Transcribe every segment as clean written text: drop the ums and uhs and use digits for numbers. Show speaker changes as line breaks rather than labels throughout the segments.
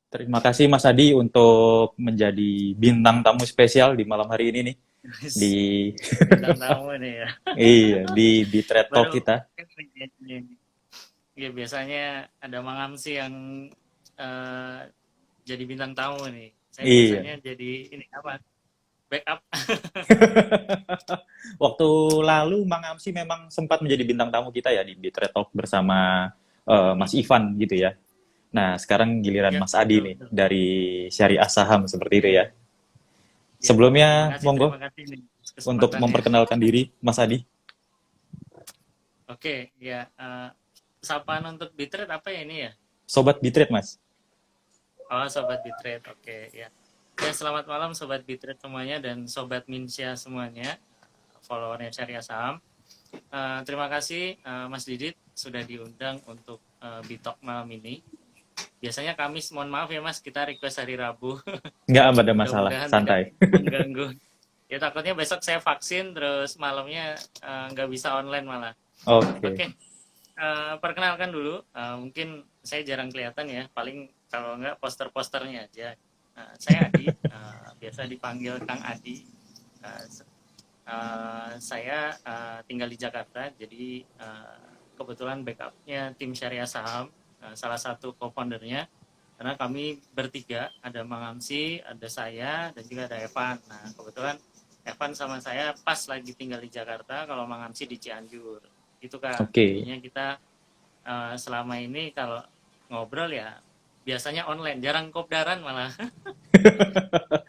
Terima kasih Mas Adi untuk menjadi bintang tamu spesial di malam hari ini nih di
Bintang tamu nih ya.
iya di Trade Talk
Baru
kita.
ya biasanya ada Mangam sih yang eh, jadi bintang tamu nih. Saya
Iya.
biasanya jadi ini apa? Backup.
Waktu lalu Mang Amsi memang sempat menjadi bintang tamu kita ya di Trade Talk bersama Mas Ivan gitu ya. Nah, sekarang giliran
Ya,
Mas Adi
betul
nih
betul.
dari Syariah Saham seperti itu ya.
Oke. Ya,
Sebelumnya,
terima
monggo
kasih nih
untuk
kesempatannya.
memperkenalkan diri Mas Adi.
Oke, ya sapaan untuk Bitrate apa ya ini ya?
Sobat Bitrate, Mas.
Oh, Sobat Bitrate. Oke, ya. Ya, selamat malam Sobat Bitrate semuanya dan Sobat Minsya semuanya, followernya Syariah Saham. Terima kasih Mas Didit sudah diundang untuk Bitok malam ini. Biasanya Kamis, mohon maaf ya Mas, kita request hari Rabu.
Nggak ada masalah,
Mudah-mudahan tidak
santai.
mengganggu. Ya takutnya besok saya vaksin terus malamnya nggak bisa online malah.
Oke.
Oke, perkenalkan dulu. Mungkin saya jarang kelihatan ya, paling kalau nggak poster-posternya aja. Saya Adi, biasa dipanggil Kang Adi. Uh, saya tinggal di Jakarta, jadi kebetulan backupnya tim Syariah Saham, salah satu co-foundernya. Karena kami bertiga, ada Mang Amsi, ada saya, dan juga ada Evan. Nah, kebetulan Evan sama saya pas lagi tinggal di Jakarta, kalau Mang Amsi di Cianjur. Itu Kak,
Oke.
jadinya kita selama ini kalau ngobrol ya biasanya online, jarang kopdaran malah.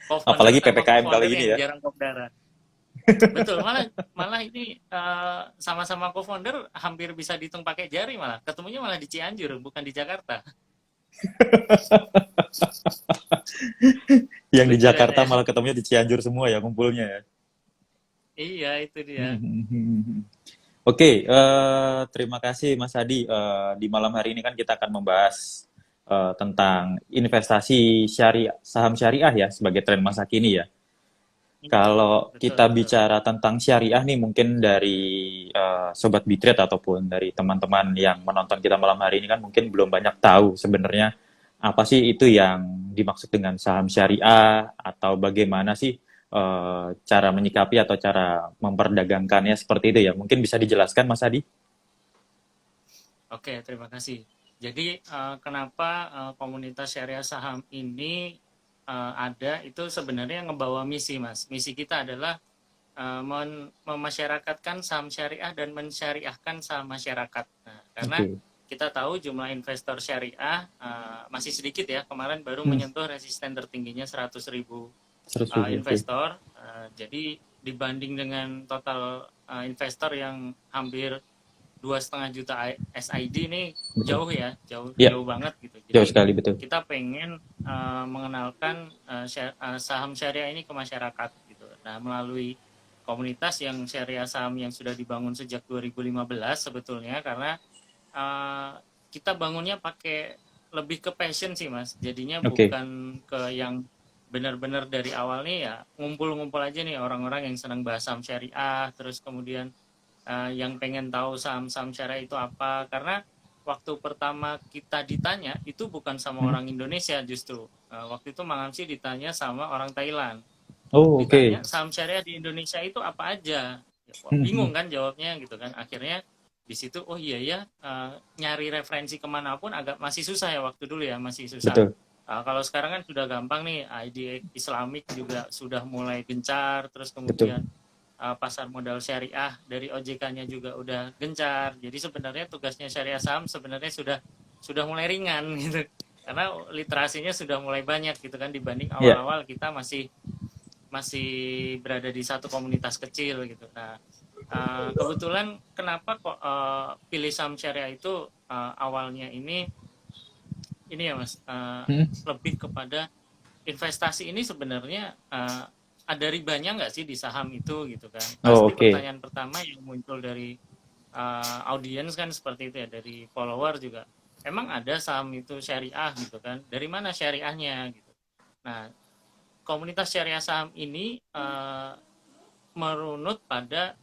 Co-founder
Apalagi
sama
PPKM kali
co-founder
ini
yang
ya.
jarang kopdaran. Betul, malah malah ini sama-sama co-founder hampir bisa dihitung pakai jari malah. Ketemunya malah di Cianjur, bukan di Jakarta.
Yang di
Lucu kan
Jakarta
ya?
malah ketemunya di Cianjur semua ya kumpulnya ya.
Iya, itu dia.
Oke, terima kasih Mas Adi. Di malam hari ini kan kita akan membahas tentang investasi syariah, saham syariah ya sebagai tren masa kini ya. Kalau
Betul,
kita
betul.
bicara tentang syariah nih mungkin dari Sobat Bitret ataupun dari teman-teman yang menonton kita malam hari ini kan mungkin belum banyak tahu sebenarnya apa sih itu yang dimaksud dengan saham syariah atau bagaimana sih cara menyikapi atau cara memperdagangkannya seperti itu ya. Mungkin bisa dijelaskan Mas Adi?
Oke, terima kasih. Jadi kenapa komunitas syariah saham ini ada itu sebenarnya ngebawa misi, Mas. Misi kita adalah memasyarakatkan saham syariah dan mensyariahkan saham masyarakat. Nah, karena
Oke.
kita tahu jumlah investor syariah masih sedikit ya. Kemarin baru
Hmm,
menyentuh resisten tertingginya 100.000
100.000. Oke.
investor. Jadi dibanding dengan total investor yang hampir 2,5 juta SID ini
Betul.
jauh ya, jauh
Ya,
jauh banget gitu.
jauh
Jadi
sekali betul.
kita pengen mengenalkan saham syariah ini ke masyarakat gitu. Nah, melalui komunitas yang syariah saham yang sudah dibangun sejak 2015 sebetulnya karena uh, kita bangunnya pakai lebih ke passion sih Mas. Jadinya
Oke.
bukan ke yang benar-benar dari awal nih ya ngumpul-ngumpul aja nih orang-orang yang senang bahas saham syariah terus kemudian yang pengen tahu saham-saham syariah itu apa karena waktu pertama kita ditanya itu bukan sama
Hmm.
orang Indonesia justru. Waktu itu Mang Amsi ditanya sama orang Thailand,
Oh, oke.
ditanya saham syariah di Indonesia itu apa aja. Ya, wah,
Hmm, hmm.
bingung kan jawabnya gitu kan, akhirnya di situ oh iya ya, nyari referensi kemanapun agak masih susah ya waktu dulu ya, masih susah.
Betul,
Kalau sekarang kan sudah gampang nih, ID Islamik juga sudah mulai gencar, terus
betul.
kemudian pasar modal syariah dari OJK-nya juga udah gencar. Jadi sebenarnya tugasnya syariah saham sebenarnya sudah mulai ringan gitu. Karena literasinya sudah mulai banyak gitu kan dibanding
Ya,
awal-awal kita masih masih berada di satu komunitas kecil gitu. Nah, kebetulan kenapa kok pilih saham syariah itu awalnya ini ya Mas,
hmm.
lebih kepada investasi ini sebenarnya ada ribanya nggak sih di saham itu gitu kan?
Oh,
Pasti
oke.
pertanyaan pertama yang muncul dari audiens kan seperti itu ya, dari follower juga. Emang ada saham itu syariah gitu kan? Dari mana syariahnya gitu? Nah, komunitas syariah saham ini merunut pada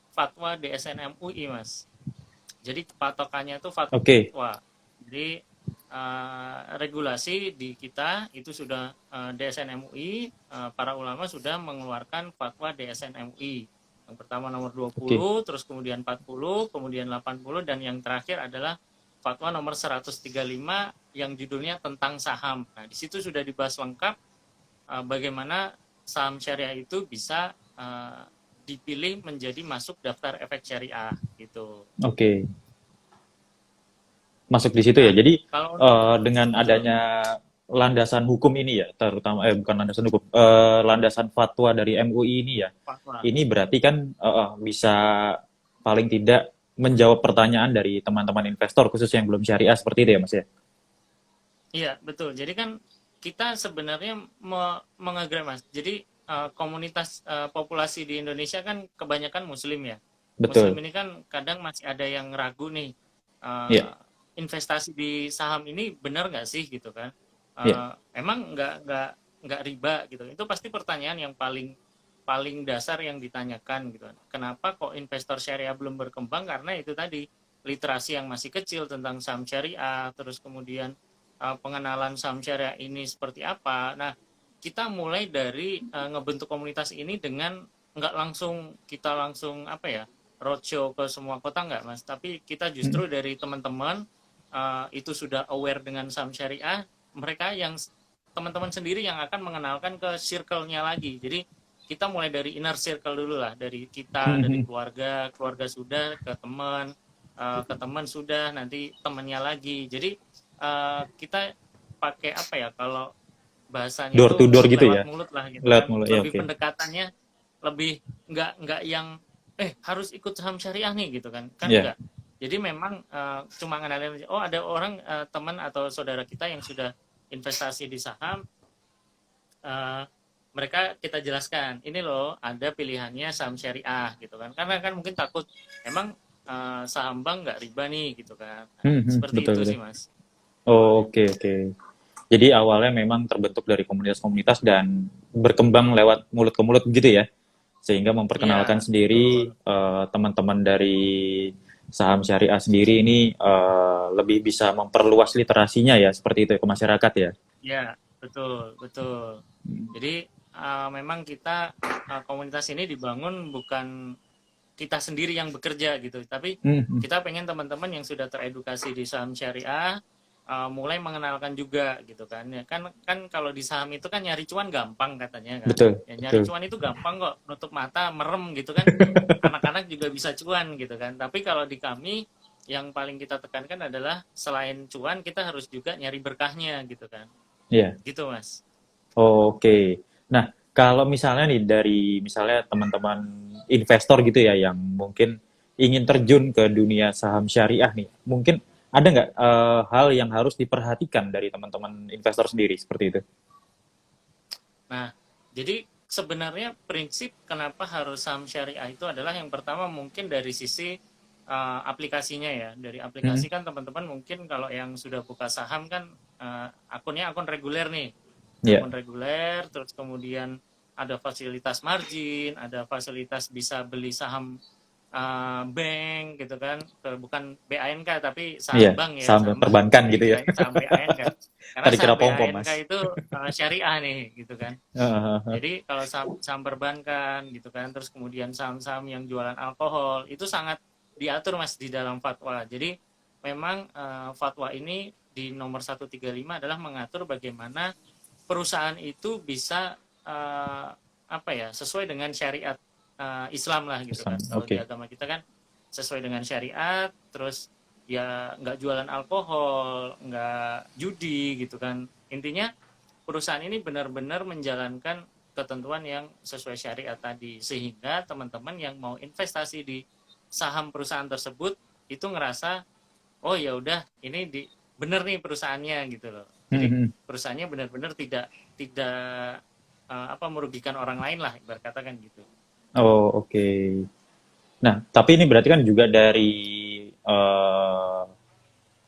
fatwa DSN MUI, Mas. Jadi patokannya itu
Oke.
fatwa. Jadi regulasi di kita itu sudah DSN MUI, para ulama sudah mengeluarkan fatwa DSN MUI. Yang pertama nomor 20,
Oke.
terus kemudian 40, kemudian 80, dan yang terakhir adalah fatwa nomor 135 yang judulnya tentang saham. Nah, di situ sudah dibahas lengkap bagaimana saham syariah itu bisa dipilih menjadi masuk daftar efek syariah gitu.
Oke. Masuk di situ ya.
Nah,
Jadi
kalau
dengan
betul
adanya landasan hukum ini ya, terutama bukan landasan hukum, landasan fatwa dari MUI ini ya,
fatwa.
ini berarti kan bisa paling tidak menjawab pertanyaan dari teman-teman investor khusus yang belum syariah seperti itu ya Mas ya.
Iya, betul. Jadi kan kita sebenarnya mengagreg Mas. Jadi komunitas populasi di Indonesia kan kebanyakan Muslim ya. Muslim
Betul.
ini kan kadang masih ada yang ragu nih,
Iya,
investasi di saham ini benar nggak sih gitu kan?
iya.
Emang nggak riba gitu. Itu pasti pertanyaan yang paling paling dasar yang ditanyakan gitu kan. Kenapa kok investor syariah belum berkembang? Karena itu tadi literasi yang masih kecil tentang saham syariah, terus kemudian pengenalan saham syariah ini seperti apa. Nah, kita mulai dari ngebentuk komunitas ini dengan nggak langsung kita langsung apa ya roadshow ke semua kota nggak Mas, tapi kita
Mm,
justru dari teman-teman itu sudah aware dengan saham syariah, mereka yang teman-teman sendiri yang akan mengenalkan ke circle-nya lagi. Jadi kita mulai dari inner circle dulu lah, dari kita, dari
mm.
keluarga, keluarga sudah ke teman sudah, nanti temannya lagi. Jadi kita pakai apa ya, kalau bahasanya
Door to
itu
door gitu
lewat
ya.
mulut lah gitu
Lewat
kan,
mulai ya
lebih
oke.
pendekatannya lebih nggak yang harus ikut saham syariah nih gitu kan
Iya.
enggak. Jadi memang cuma ngenalin, oh ada orang teman atau saudara kita yang sudah investasi di saham, eh, mereka kita jelaskan ini loh ada pilihannya saham syariah gitu kan, karena kan mungkin takut emang saham bank nggak riba nih gitu kan. Nah, seperti
Betul
itu
betul.
sih Mas
Oh,
awalnya.
oke oke. Jadi awalnya memang terbentuk dari komunitas-komunitas dan berkembang lewat mulut ke mulut gitu ya, sehingga
Iya,
memperkenalkan
betul.
sendiri teman-teman dari saham syariah sendiri ini lebih bisa memperluas literasinya ya, seperti itu ya, ke masyarakat ya.
Ya, betul, betul. Jadi memang kita komunitas ini dibangun bukan kita sendiri yang bekerja gitu, tapi
Hmm,
kita pengen teman-teman yang sudah teredukasi di saham syariah mulai mengenalkan juga gitu kan. Ya kan kan kalau di saham itu kan nyari cuan gampang katanya kan.
betul
Ya nyari
betul.
cuan itu gampang kok, nutup mata, merem gitu kan. Anak-anak juga bisa cuan gitu kan. Tapi kalau di kami yang paling kita tekankan adalah selain cuan kita harus juga nyari berkahnya gitu kan.
Iya.
Gitu Mas.
Oke. Nah, kalau misalnya nih dari misalnya teman-teman investor gitu ya yang mungkin ingin terjun ke dunia saham syariah nih, mungkin ada nggak hal yang harus diperhatikan dari teman-teman investor sendiri seperti itu?
Nah, jadi sebenarnya prinsip kenapa harus saham syariah itu adalah yang pertama mungkin dari sisi aplikasinya ya. Dari
Hmm,
aplikasi kan teman-teman mungkin kalau yang sudah buka saham kan akunnya akun reguler nih.
ya,
Akun reguler, terus kemudian ada fasilitas margin, ada fasilitas bisa beli saham bank gitu kan, bukan BANK tapi
iya,
saham bank ya,
saham
saham bank
perbankan gitu ya.
dikira saham BANK, karena
Tadi kira
saham
pom-pom,
BANK
Mas.
itu syariah nih gitu kan.
Heeh,
Jadi kalau saham perbankan gitu kan, terus kemudian saham-saham yang jualan alkohol itu sangat diatur Mas di dalam fatwa. Jadi memang fatwa ini di nomor 135 adalah mengatur bagaimana perusahaan itu bisa apa ya, sesuai dengan syariat Islam lah gitu kan. Kalau di
Oke.
agama kita kan sesuai dengan syariat, terus ya nggak jualan alkohol, nggak judi gitu kan. Intinya perusahaan ini benar-benar menjalankan ketentuan yang sesuai syariat tadi, sehingga teman-teman yang mau investasi di saham perusahaan tersebut itu ngerasa oh ya udah ini bener nih perusahaannya gitu loh. Jadi
Hmm,
perusahaannya benar-benar tidak tidak apa merugikan orang lain lah ibarat kata kan gitu.
oh, oke. Nah, tapi ini berarti kan juga dari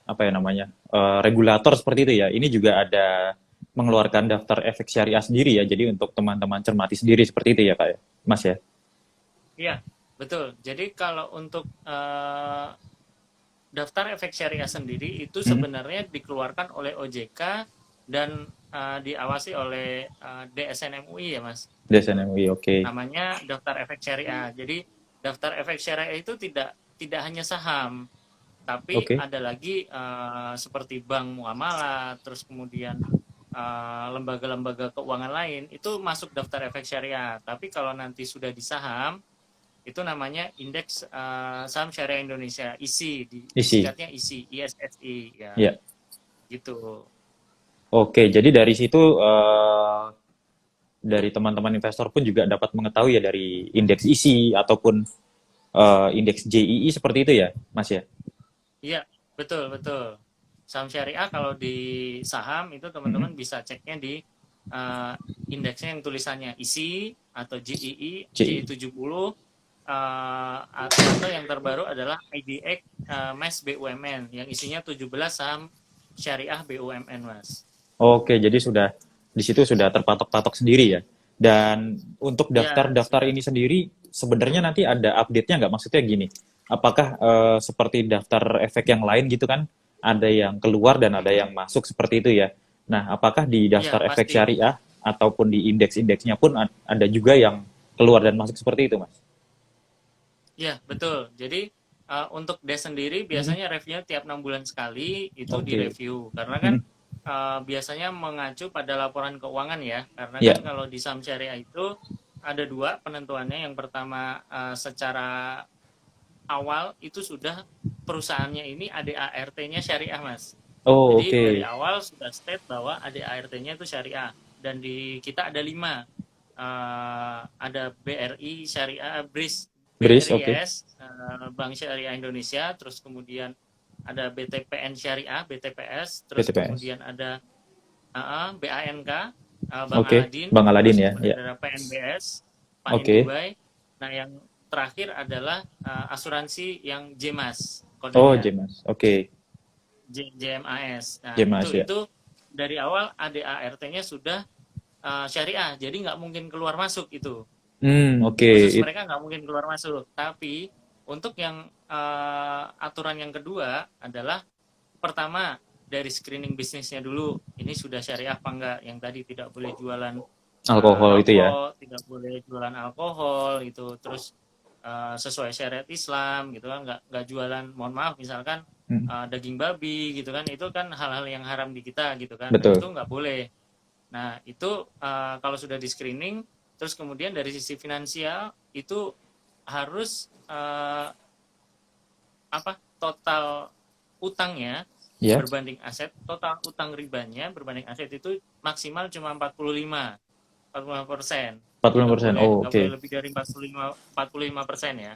apa ya namanya regulator seperti itu ya. Ini juga ada mengeluarkan daftar efek syariah sendiri ya. Jadi untuk teman-teman cermati sendiri seperti itu ya Kak ya, Mas ya.
Iya, betul. Jadi kalau untuk daftar efek syariah sendiri itu
Hmm,
sebenarnya dikeluarkan oleh OJK dan diawasi oleh DSN MUI ya Mas. Gitu.
DSN-MUI, oke.
Namanya daftar efek syariah. Jadi daftar efek syariah itu tidak hanya saham, tapi
Oke.
ada lagi seperti bank muamalah, terus kemudian lembaga-lembaga keuangan lain itu masuk daftar efek syariah. Tapi kalau nanti sudah di saham, itu namanya Indeks Saham Syariah Indonesia (ISI),
Isi.
disingkatnya ISI, ISSI ya,
Ya.
gitu.
Oke, jadi dari situ dari teman-teman investor pun juga dapat mengetahui ya dari indeks isi ataupun indeks JII seperti itu ya, Mas ya.
Iya, betul betul. Saham syariah kalau di saham itu
Mm-mm.
teman-teman bisa ceknya di eh, indeksnya yang tulisannya ISI atau JII,
JII.
J70, atau yang terbaru adalah IDX MES BUMN yang isinya 17 saham syariah BUMN, Mas.
Oke, jadi sudah di situ sudah terpatok-patok sendiri ya. Dan untuk
Ya,
daftar-daftar
sudah.
ini sendiri sebenarnya nanti ada update-nya nggak? Maksudnya gini, apakah seperti daftar efek yang lain gitu kan, ada yang keluar dan ada yang masuk seperti itu ya. Nah, apakah di
Iya,
daftar efek
pasti.
syariah ataupun di indeks-indeksnya pun ada juga yang keluar dan masuk seperti itu, Mas?
Ya, betul. Jadi untuk DES sendiri
Mhm.
biasanya reviewnya tiap 6 bulan sekali itu
Oke.
direview. Karena kan
Mhm.
biasanya mengacu pada laporan keuangan ya. Karena kan
Ya.
kalau di saham syariah itu ada dua penentuannya. Yang pertama secara awal itu sudah perusahaannya ini ADART-nya syariah, Mas.
Oh,
Jadi dari
oke.
awal sudah state bahwa ADART-nya itu syariah. Dan di kita ada 5. Ada BRI Syariah, BRIS,
Bris, oke.
BRIS, Bank Syariah Indonesia, terus kemudian ada BTPN Syariah, BTPS, terus
BTPS.
kemudian ada BANK, Bank
Oke.
Aladin,
Bang Aladin
terus
ya.
kemudian
Ya.
ada PNBS, Panin
Oke.
Dubai. Nah, yang terakhir adalah asuransi yang JMAS
Oh,
kodenya,
Jemas. Oke.
JMAS. Nah,
Jemas ya.
itu dari awal ADART-nya sudah syariah, jadi nggak mungkin keluar masuk itu.
Oke.
Khusus mereka nggak mungkin keluar masuk. Tapi untuk yang aturan yang kedua adalah pertama dari screening bisnisnya dulu. Ini sudah syariah apa enggak? Yang tadi tidak boleh jualan
Alkohol itu ya.
rokok, tidak boleh jualan alkohol itu, terus sesuai syariat Islam gitu kan, nggak jualan, mohon maaf misalkan
Hmm,
daging babi gitu kan, itu kan hal-hal yang haram di kita gitu kan. Nah itu
betul.
nggak boleh. Nah, itu kalau sudah di screening, terus kemudian dari sisi finansial itu harus total utangnya
Ya,
berbanding aset, total utang ribanya berbanding aset itu maksimal cuma 45%. Jadi
45%. Oh,
nggak
oke.
boleh lebih dari 45% ya.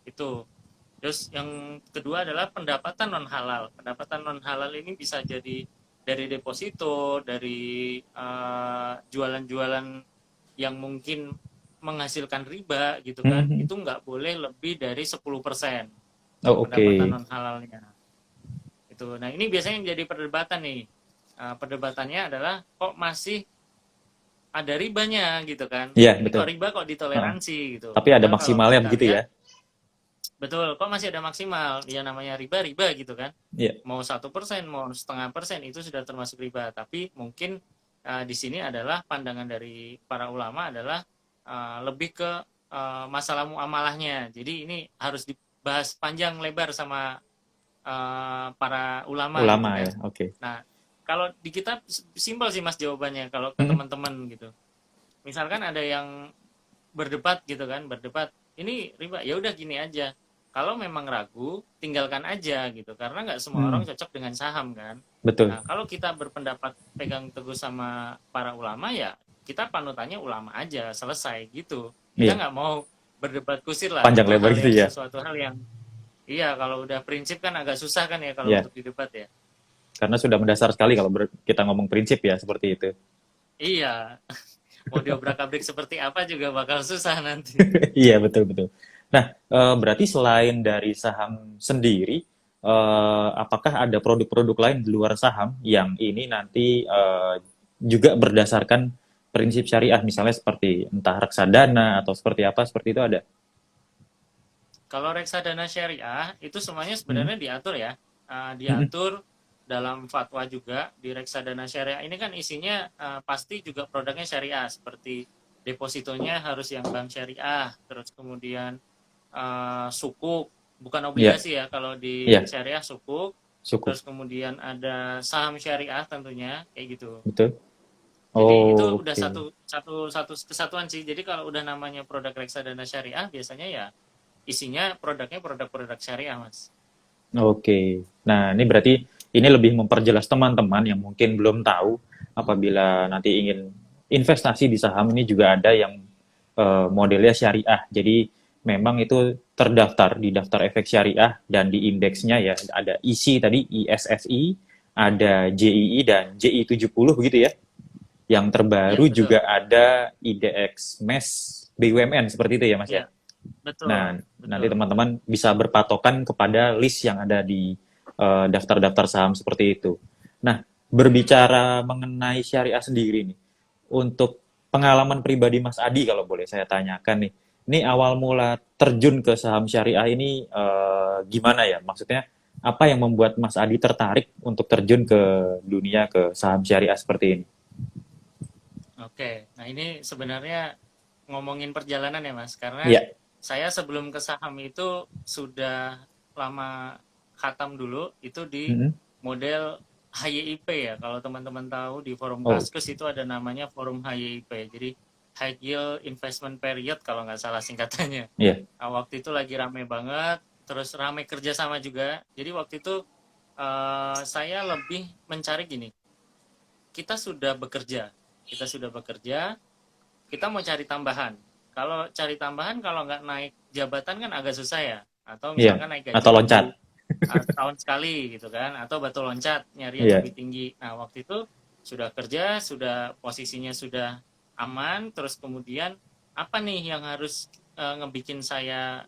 Itu. Terus yang kedua adalah pendapatan non halal. Pendapatan non halal ini bisa jadi dari deposito, dari jualan-jualan yang mungkin menghasilkan riba gitu kan.
Hmm,
Itu nggak boleh lebih dari 10%
oh, oke.
pendapatan non halalnya. Itu. Nah, ini biasanya yang jadi perdebatan nih. Perdebatannya adalah kok masih ada ribanya gitu kan.
Iya,
Ini
betul.
kok riba kok
Heeh.
ditoleransi gitu.
Tapi ada
Padahal kalau
maksimalnya
kita
begitu
lihat,
ya.
betul, kok masih ada maksimal? Ya namanya riba gitu kan.
Iya.
Mau 1%, mau 0,5% itu sudah termasuk riba. Tapi mungkin di sini adalah pandangan dari para ulama adalah lebih ke masalah muamalahnya. Jadi ini harus dibahas panjang lebar sama para ulama gitu
Ulama
kan.
ya. Oke.
Nah, kalau di kita simpel sih Mas jawabannya kalau ke
Hmm,
teman-teman gitu. Misalkan ada yang berdebat gitu kan, berdebat ini riba, ya udah gini aja, kalau memang ragu tinggalkan aja gitu, karena nggak semua orang
hmm,
cocok dengan saham kan.
betul.
Nah kalau kita berpendapat pegang teguh sama para ulama ya kita panutannya ulama aja, selesai gitu. Kita
Iya.
nggak mau berdebat kusir lah,
Panjang
itu
lebar
hal
gitu
yang
ya.
sesuatu hal yang iya, kalau udah prinsip kan agak susah kan ya kalau
Ya,
untuk didebat ya.
karena sudah mendasar sekali kalau kita ngomong prinsip ya seperti itu.
Iya, mau diobrak-abrik seperti apa juga bakal susah nanti.
Iya, betul betul. Nah, berarti selain dari saham sendiri, apakah ada produk-produk lain di luar saham yang ini nanti juga berdasarkan prinsip syariah, misalnya seperti entah reksadana atau seperti apa, seperti itu ada?
Kalau reksadana syariah itu semuanya
Hmm.
sebenarnya diatur ya.
Hmm.
Diatur dalam fatwa juga di reksadana syariah ini kan isinya pasti juga produknya syariah seperti depositonya harus yang bank syariah, terus kemudian sukuk, bukan
Iya,
obligasi ya kalau di
iya,
syariah sukuk,
cukup.
terus kemudian ada saham syariah tentunya kayak gitu.
Betul.
Jadi itu
Oh,
udah
oke.
satu satu satu kesatuan sih. Jadi kalau udah namanya produk reksadana syariah biasanya ya isinya produknya produk-produk syariah, Mas.
Oke. Nah, ini berarti ini lebih memperjelas teman-teman yang mungkin belum tahu apabila nanti ingin investasi di saham ini juga ada yang modelnya syariah. Jadi memang itu terdaftar di daftar efek syariah dan di indeksnya ya ada ISI tadi, ISSI, ada JII dan JI 70 begitu ya. Yang
Iya,
terbaru
betul.
juga ada IDX MES BUMN seperti itu ya Mas ya.
Iya, betul.
Nah, nanti
Betul.
teman-teman bisa berpatokan kepada list yang ada di daftar-daftar saham seperti itu. Nah, berbicara mengenai syariah sendiri nih, untuk pengalaman pribadi Mas Adi kalau boleh saya tanyakan nih, ini awal mula terjun ke saham syariah ini gimana ya? Maksudnya apa yang membuat Mas Adi tertarik untuk terjun ke dunia ke saham syariah seperti ini?
Oke. Nah, ini sebenarnya ngomongin perjalanan ya, Mas. Karena
Iya.
saya sebelum ke saham itu sudah lama khatam dulu itu di
Mm-mm.
model HYIP ya. Kalau teman-teman tahu di forum
Oh,
Kaskus itu ada namanya forum HYIP. Jadi High Yield Investment Period kalau nggak salah singkatannya.
iya.
Nah, waktu itu lagi rame banget, terus rame kerjasama juga. Jadi waktu itu saya lebih mencari gini, kita sudah bekerja, kita mau cari tambahan. Kalau cari tambahan, kalau nggak naik jabatan kan agak susah ya. Atau
Iya.
misalkan naik gaji
Atau loncat.
nunggu tahun sekali gitu kan, atau batu loncat nyari yang
Iya.
lebih tinggi. Nah waktu itu sudah kerja, sudah posisinya sudah aman, terus kemudian apa nih yang harus ngebikin saya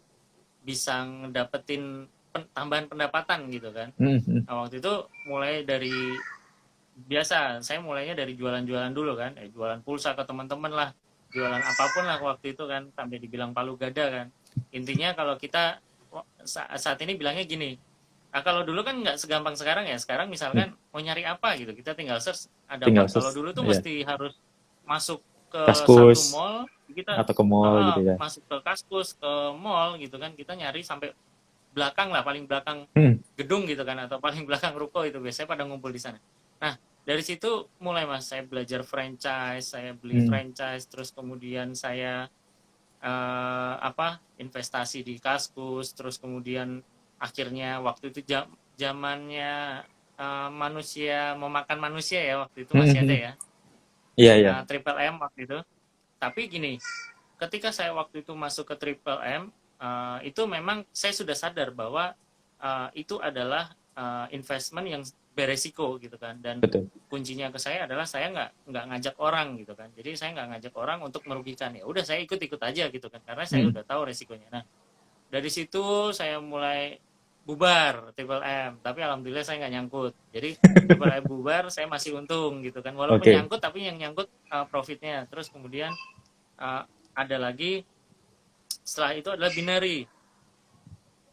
bisa ngedapetin tambahan pendapatan gitu kan.
Mm-mm.
Nah waktu itu mulai dari biasa, saya mulainya dari jualan-jualan dulu kan, jualan pulsa ke teman-teman lah, jualan apapun lah waktu itu kan, sampai dibilang palu gada kan. Intinya kalau kita saat ini bilangnya gini, nah, kalau dulu kan nggak segampang sekarang ya, sekarang
Mm.
misalkan mau nyari apa gitu, kita tinggal search ada
Tinggal
apa. Kalau dulu tuh
ya,
mesti harus masuk ke satu
Kaskus
mall, kita
atau ke mall gitu ya.
masuk ke Kaskus, ke mall gitu kan, kita nyari sampai belakang lah, paling belakang
Hmm.
gedung gitu kan, atau paling belakang ruko itu biasanya pada ngumpul di sana. Nah, dari situ mulai Mas, saya belajar franchise, saya beli
Hmm.
franchise, terus kemudian saya investasi di Kaskus, terus kemudian akhirnya waktu itu zamannya manusia memakan manusia ya, waktu itu
Hmm.
masih ada
Hmm.
ya,
Iya, iya.
Triple M waktu itu. Tapi gini, ketika saya waktu itu masuk ke Triple M, itu memang saya sudah sadar bahwa itu adalah investment yang beresiko gitu kan, dan
Betul.
kuncinya ke saya adalah saya nggak ngajak orang gitu kan, jadi saya nggak ngajak orang untuk merugikan, ya udah saya ikut-ikut aja gitu kan, karena saya
Hmm.
udah tahu resikonya. Nah dari situ saya mulai bubar Triple M, tapi alhamdulillah saya nggak nyangkut, jadi Triple M bubar saya masih untung gitu kan, walaupun
Oke.
nyangkut tapi yang nyangkut profitnya. Terus kemudian uh, ada lagi setelah itu adalah Binary.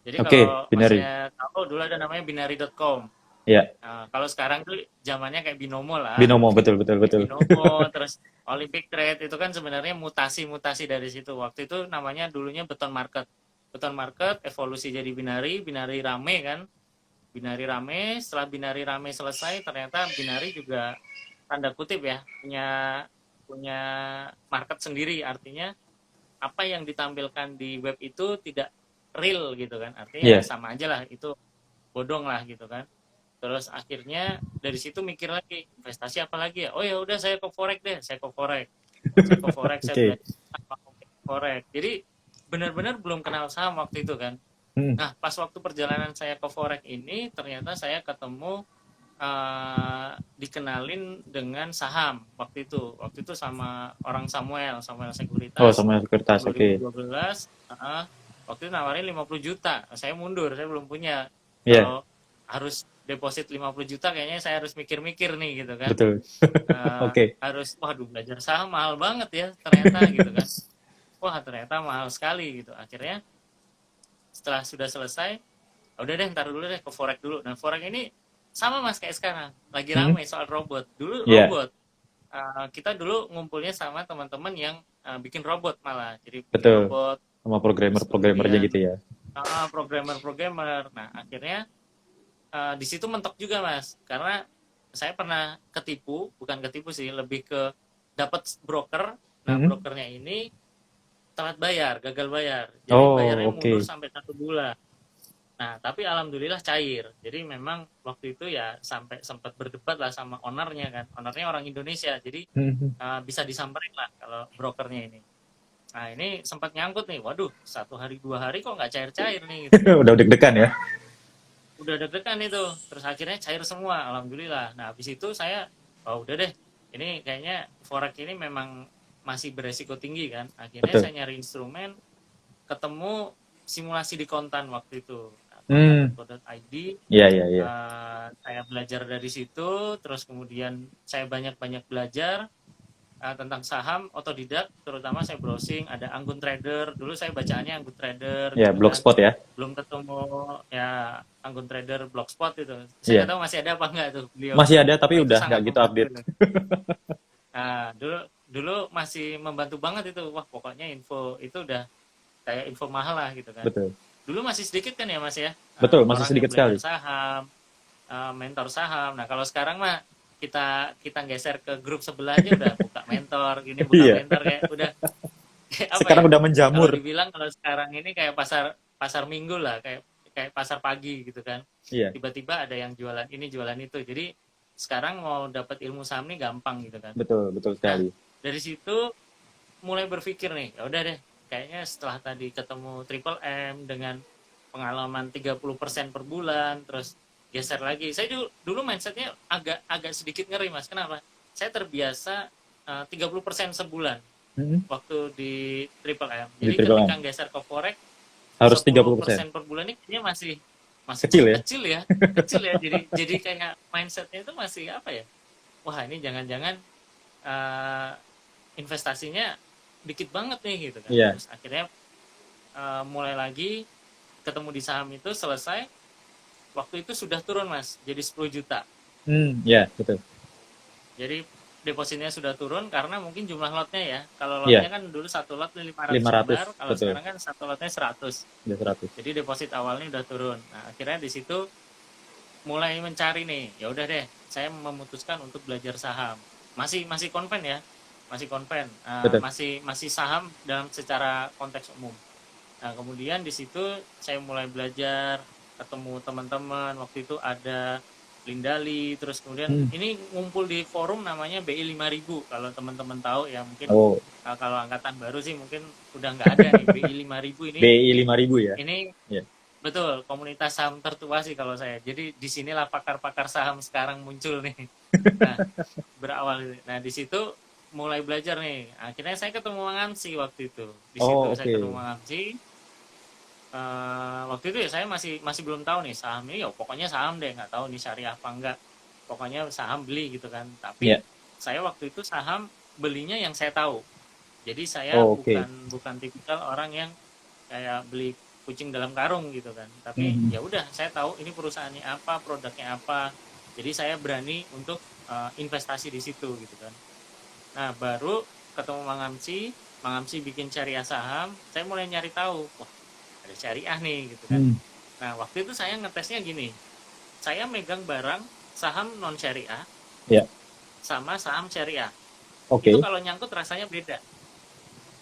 Jadi
Oke,
kalau
benar.
masnya tahu dulu ada namanya binary.com.
Ya,
Kalau sekarang tuh zamannya kayak Binomo lah,
binomo betul betul
kayak
betul.
Binomo, terus Olympic Trade itu kan sebenarnya mutasi-mutasi dari situ. Waktu itu namanya dulunya Beton Market. Beton Market evolusi jadi Binary, Binary rame kan. Binary rame, setelah Binary rame selesai ternyata Binary juga tanda kutip ya punya punya market sendiri, artinya apa yang ditampilkan di web itu tidak real gitu kan, artinya ya
Iya.
sama aja lah itu, bodong lah gitu kan. Terus akhirnya dari situ mikir lagi investasi apa lagi ya, oh ya udah saya ke forex deh, saya
Oke.
belajar apa forex. Jadi benar-benar belum kenal saham waktu itu kan.
Hmm.
Nah pas waktu perjalanan saya ke forex ini ternyata saya ketemu dikenalin dengan saham waktu itu sama orang Samuel
Oh,
Sekuritas
sama kertas. Oke.
2012. Waktu itu nawarin 50 juta, saya mundur, saya belum punya.
Iya,
Kalau harus deposit 50 juta kayaknya saya harus mikir-mikir nih gitu kan.
betul. Oke.
Harus waduh belajar saham mahal banget ya ternyata gitu kan, wah ternyata mahal sekali gitu. Akhirnya setelah sudah selesai, udah deh ntar dulu deh ke forex dulu. Nah forex ini sama mas kayak sekarang, lagi
Hmm,
ramai soal robot. Dulu
iya,
robot. Kita dulu ngumpulnya sama teman-teman yang bikin robot malah. Jadi bikin
betul.
robot,
Sama
terus
programmer-programmernya
kemudian
gitu ya.
programmer-programmer. Nah akhirnya di situ mentok juga mas, karena saya pernah ketipu, bukan ketipu sih, lebih ke dapat broker. Nah
Hmm.
brokernya ini telat bayar, gagal bayar. Jadi
Oh,
bayarnya mundur
oke.
sampai 1 bulan. Nah, tapi alhamdulillah cair. Jadi memang waktu itu ya sampai sempat berdebat lah sama ownernya kan. Ownernya orang Indonesia, jadi
Hmm.
bisa disamperin lah kalau brokernya ini. Nah, ini sempat nyangkut nih. Waduh, 1 hari 2 hari kok nggak cair-cair nih gitu kan.
Udah deg-degan ya.
Nah, udah deg-degan itu. Terus akhirnya cair semua, alhamdulillah. Nah, habis itu saya, oh udah deh. Ini kayaknya forex ini memang masih beresiko tinggi kan. Akhirnya
Betul.
saya nyari instrumen, ketemu simulasi di kontan waktu itu. Nah,
Hmm.
kontan.co.id,
Iya, iya, iya.
saya belajar dari situ, terus kemudian saya banyak-banyak belajar tentang saham, otodidak, terutama saya browsing, ada Anggun Trader, dulu saya bacaannya Anggun Trader
Ya,
gitu kan,
Blogspot ya.
belum ketemu ya Anggun Trader Blogspot itu, saya nggak
Iya.
tahu masih ada apa nggak tuh beliau,
Masih ada tapi
wah itu
udah nggak
sangat
gitu
membantu
update.
itu. Nah, dulu dulu masih membantu banget itu, wah pokoknya info itu udah kayak info mahal lah gitu kan.
Betul.
Dulu masih sedikit kan ya mas ya,
Betul, masih
orang yang
sedikit
belajar
sekali.
saham, mentor saham. Nah kalau sekarang mah kita kita geser ke grup sebelah aja udah buka mentor, gini buka
Iya.
mentor kayak udah kayak apa
Sekarang
ya?
udah
Kalau
menjamur.
dibilang kalau sekarang ini kayak pasar pasar minggu lah, kayak kayak pasar pagi gitu kan.
Iya,
Tiba-tiba ada yang jualan ini jualan itu. Jadi sekarang mau dapat ilmu saham nih gampang gitu kan.
betul, betul
Nah
sekali.
dari situ mulai berpikir nih, ya udah deh, kayaknya setelah tadi ketemu Triple M dengan pengalaman 30% per bulan, terus geser lagi. Saya dulu mindsetnya agak agak sedikit ngeri mas. Kenapa? Saya terbiasa 30% sebulan
Hmm.
waktu di Triple M.
Di
Jadi
Triple
ketika
M.
geser ke forex
Harus 30%.
10% per bulan ini kayaknya masih masih
Kecil ya?
kecil ya, kecil ya. Jadi kayak mindsetnya itu masih apa ya? Wah ini jangan-jangan uh, investasinya dikit banget nih gitu kan.
Iya.
Terus akhirnya mulai lagi ketemu di saham itu selesai, waktu itu sudah turun mas jadi 10 juta.
Ya, betul.
Jadi depositnya sudah turun karena mungkin jumlah lotnya ya, kalau lotnya
Iya,
kan dulu satu lot 500
500,
lembar, kalau
betul.
sekarang kan satu lotnya 100.
Udah 100.
Jadi deposit awalnya udah turun. Nah akhirnya di situ mulai mencari nih, ya udah deh saya memutuskan untuk belajar saham, masih masih konven ya, masih konven,
Betul.
masih masih saham dalam secara konteks umum. Nah kemudian di situ saya mulai belajar, ketemu teman-teman, waktu itu ada Lindali, terus kemudian
Hmm.
ini ngumpul di forum namanya BI 5000, kalau teman-teman tahu ya mungkin,
Oh,
kalau angkatan baru sih mungkin udah nggak ada nih BI 5000 ini.
BI 5.000 ya?
Ini
Iya.
betul komunitas saham tertua sih kalau saya, jadi disinilah pakar-pakar saham sekarang muncul nih. Nah berawal, nah di situ mulai belajar nih, akhirnya saya ketemu Mang Amsi waktu itu, di situ
Oh,
saya ketemu
oke.
Mang Amsi. Waktu itu ya saya masih masih belum tahu nih saham ini, ya pokoknya saham deh, nggak tahu nih syariah apa enggak, pokoknya saham beli gitu kan. Tapi
Iya.
saya waktu itu saham belinya yang saya tahu, jadi saya
Oh, oke.
bukan bukan tipikal orang yang kayak beli kucing dalam karung gitu kan. Tapi
Hmm.
ya udah saya tahu ini perusahaannya apa, produknya apa, jadi saya berani untuk investasi di situ gitu kan. Nah baru ketemu Mang Amsi bikin syariah saham, saya mulai nyari tahu, wah ada syariah nih gitu kan.
Hmm.
Nah waktu itu saya ngetesnya gini, saya megang barang saham non syariah
Ya.
sama saham syariah, itu
Oke.
kalau nyangkut rasanya beda.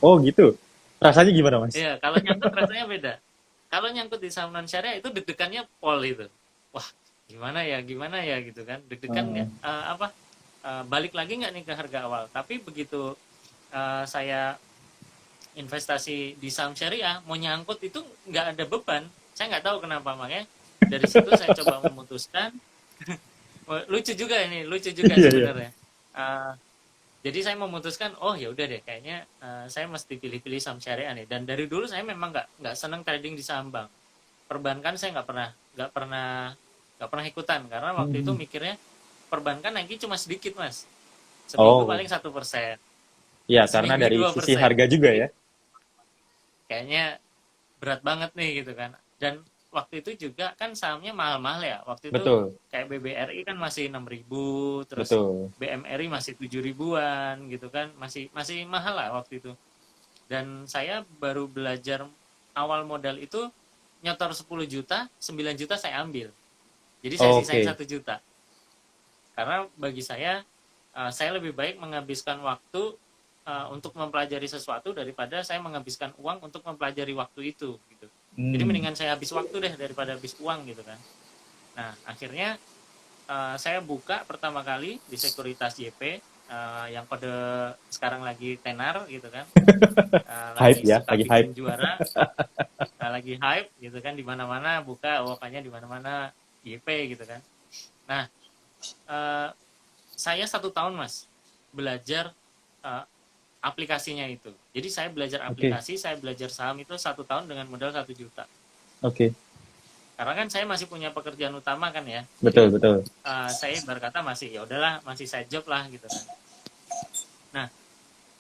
Oh, gitu. Rasanya gimana, Mas?
Iya kalau nyangkut rasanya beda. Kalau nyangkut di saham non syariah itu deg-degannya pol itu, wah gimana ya gitu kan, deg-degan nggak,
Hmm.
balik lagi nggak nih ke harga awal. Tapi begitu saya investasi di saham syariah, mau nyangkut itu nggak ada beban. Saya nggak tahu kenapa, makanya dari situ saya coba memutuskan. Lucu juga ini, lucu juga
Iya, iya.
sebenarnya. Uh, jadi saya memutuskan, oh ya udah deh, kayaknya saya mesti pilih-pilih saham syariah nih. Dan dari dulu saya memang nggak seneng trading di saham bank. Perbankan saya nggak pernah ikutan, karena waktu itu
Hmm.
mikirnya perbankan naiknya cuma sedikit mas, seminggu
Oh,
paling 1%,
ya karena
seminggu
dari
dua
sisi
persen
harga juga
Jadi
ya.
kayaknya berat banget nih gitu kan. Dan waktu itu juga kan sahamnya mahal-mahal ya. Waktu itu
Betul,
kayak BBRI kan masih 6.000, terus
betul.
BMRI masih 7 ribuan gitu kan. Masih masih mahal lah waktu itu. Dan saya baru belajar awal modal itu nyetor 10 juta, 9 juta saya ambil. Jadi saya sisain
Oke.
1 juta. Karena bagi saya lebih baik menghabiskan waktu untuk mempelajari sesuatu daripada saya menghabiskan uang untuk mempelajari waktu itu gitu. Jadi
Hmm.
mendingan saya habis waktu deh daripada habis uang gitu kan. Nah, akhirnya saya buka pertama kali di Sekuritas JP yang kode sekarang lagi tenar gitu kan.
Hype
Lagi
ya,
suka
lagi hype.
bikin juara, lagi hype gitu kan, di mana-mana buka wokanya, di mana-mana JP gitu kan. Nah, eh, saya 1 tahun mas belajar eh, aplikasinya itu. Jadi saya belajar
Oke,
aplikasi, saya belajar saham itu 1 tahun dengan modal 1 juta.
oke.
Karena kan saya masih punya pekerjaan utama kan ya.
Betul,
Jadi
betul.
saya berkata masih ya udahlah, masih side job lah gitu kan. Nah,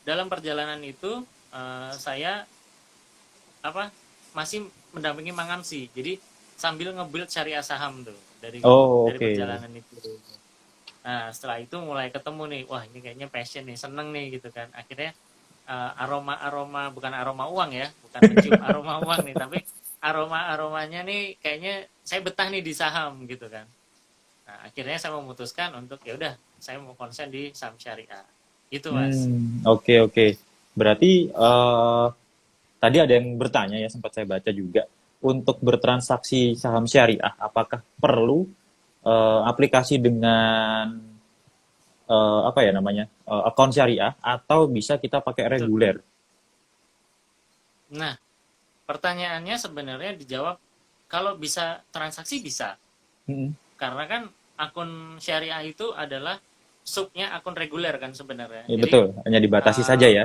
dalam perjalanan itu saya apa masih mendampingi Mangamsi. Jadi sambil nge-build syariah saham tuh
Oh,
dari
oke.
perjalanan itu. Nah, setelah itu mulai ketemu nih, wah ini kayaknya passion nih, seneng nih gitu kan. Akhirnya aroma-aroma, bukan aroma uang ya, bukan mencium aroma uang nih, tapi aroma-aromanya nih kayaknya saya betah nih di saham gitu kan. Nah, akhirnya saya memutuskan untuk ya udah saya mau konsen di saham syariah. Gitu, Mas.
Oke, oke. Berarti tadi ada yang bertanya ya, sempat saya baca juga. Untuk bertransaksi saham syariah, apakah perlu aplikasi dengan apa ya namanya, akun syariah atau bisa kita pakai
Betul.
reguler?
Nah, pertanyaannya sebenarnya dijawab kalau bisa transaksi bisa.
Mm-mm.
Karena kan akun syariah itu adalah subnya akun reguler kan sebenarnya.
Ya,
Jadi
betul, hanya dibatasi saja ya.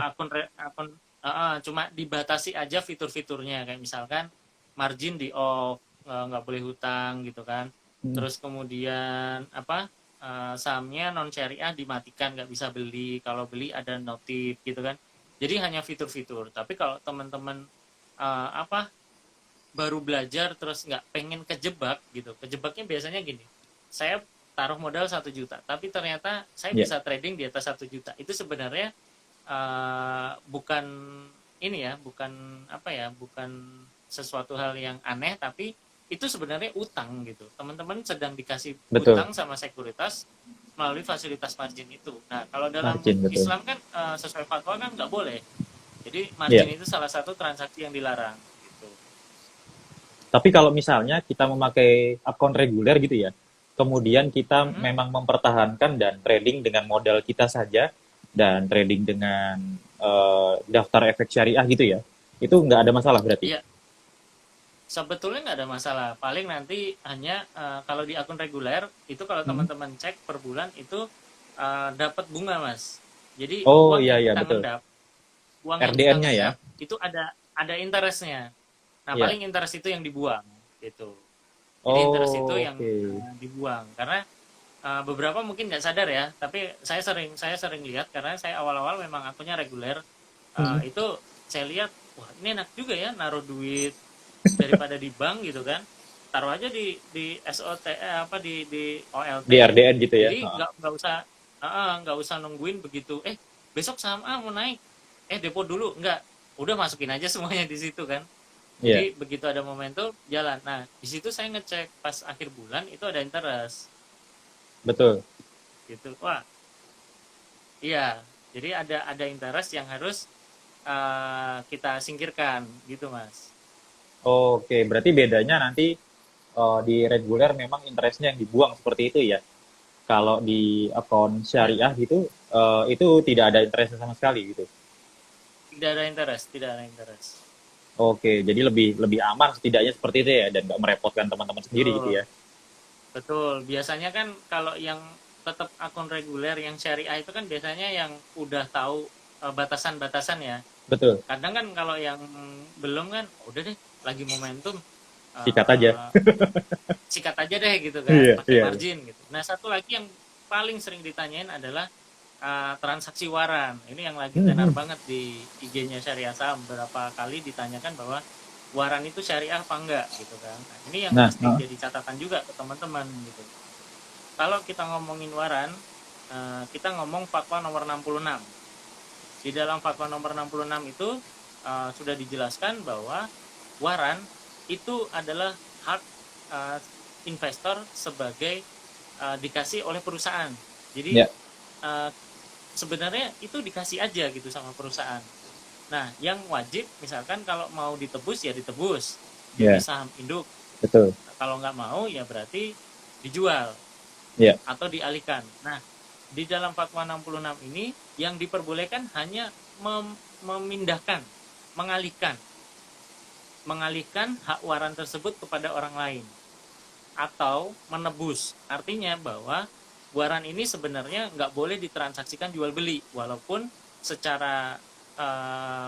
cuma dibatasi aja fitur-fiturnya kayak misalkan margin di off, nggak boleh hutang gitu kan.
Mm.
Terus kemudian sahamnya non syariah dimatikan, nggak bisa beli, kalau beli ada notif gitu kan. Jadi hanya fitur-fitur. Tapi kalau teman-teman eh, apa baru belajar terus nggak pengen kejebak gitu, kejebaknya biasanya gini, saya taruh modal 1 juta tapi ternyata saya
Ya,
bisa trading di atas 1 juta, itu sebenarnya bukan ini ya, bukan apa ya, bukan sesuatu hal yang aneh, tapi itu sebenarnya utang gitu, teman-teman sedang dikasih
betul.
utang sama sekuritas melalui fasilitas margin itu. Nah, kalau dalam
Margin, betul.
Islam kan sesuai fatwa kan nggak boleh, jadi
Ya.
margin itu salah satu transaksi yang dilarang gitu.
Tapi kalau misalnya kita memakai akun reguler gitu ya, kemudian kita
Mhm.
memang mempertahankan dan trading dengan modal kita saja dan trading dengan daftar efek syariah gitu ya, itu nggak ada masalah berarti.
Iya, sebetulnya nggak ada masalah. Paling nanti hanya kalau di akun reguler itu kalau
Hmm.
teman-teman cek per bulan itu dapat bunga, Mas. Jadi
Oh
uang
iya
yang
iya
kita
betul.
ngendap, uang yang kita
RDN-nya ya.
ngendap itu ada interestnya. Nah,
Iya.
paling interest itu yang dibuang gitu. Jadi interest itu
Oh,
yang
oke.
dibuang karena beberapa mungkin nggak sadar ya, tapi saya sering lihat karena saya awal-awal memang akunnya reguler.
Hmm.
Itu saya lihat, wah ini enak juga ya naruh duit daripada di bank gitu kan, taruh aja di SOT apa di OLT,
Di RDN gitu ya.
jadi
Ha.
nggak usah nungguin begitu besok saham A mau naik, depo dulu nggak, udah masukin aja semuanya di situ kan.
Iya,
Jadi begitu ada momentum jalan. Nah, di situ saya ngecek pas akhir bulan itu ada interest
betul.
gitu. Wah, iya. Jadi ada interest yang harus kita singkirkan gitu, Mas.
Oke, berarti bedanya nanti di reguler memang interestnya yang dibuang seperti itu ya. Kalau di akun
Ya,
syariah gitu, itu tidak ada interestnya sama sekali gitu.
tidak ada interest, tidak ada interest.
Oke, jadi lebih lebih aman setidaknya seperti itu ya, dan nggak merepotkan teman-teman sendiri gitu
Betul.
ya.
Betul, biasanya kan kalau yang tetap akun reguler yang syariah itu kan biasanya yang udah tahu batasan-batasan ya.
Betul,
Kadang kan kalau yang belum kan udah deh lagi momentum
sikat aja.
eh, sikat aja deh gitu kan,
Iya,
pakai
iya, iya.
margin gitu. Nah, satu lagi yang paling sering ditanyain adalah transaksi waran. Ini yang lagi
Hmm,
tenar
hmm.
banget di IG-nya Syariah Saham. Beberapa kali ditanyakan bahwa waran itu syariah apa enggak gitu kan. Nah, ini yang
Nah,
mesti jadi catatan juga ke teman-teman gitu. Kalau kita ngomongin waran, kita ngomong fatwa nomor 66. Di dalam fatwa nomor 66 itu sudah dijelaskan bahwa waran itu adalah hak uh, investor sebagai dikasih oleh perusahaan. Jadi
ya,
uh, sebenarnya itu dikasih aja gitu sama perusahaan. Nah, yang wajib misalkan kalau mau ditebus ya ditebus jadi
ya,
saham induk.
betul.
Nah, kalau nggak mau ya berarti dijual
Ya,
atau dialihkan. Nah, di dalam fatwa 66 ini yang diperbolehkan hanya memindahkan, mengalihkan, mengalihkan hak waran tersebut kepada orang lain atau menebus. Artinya bahwa waran ini sebenarnya nggak boleh ditransaksikan jual beli, walaupun secara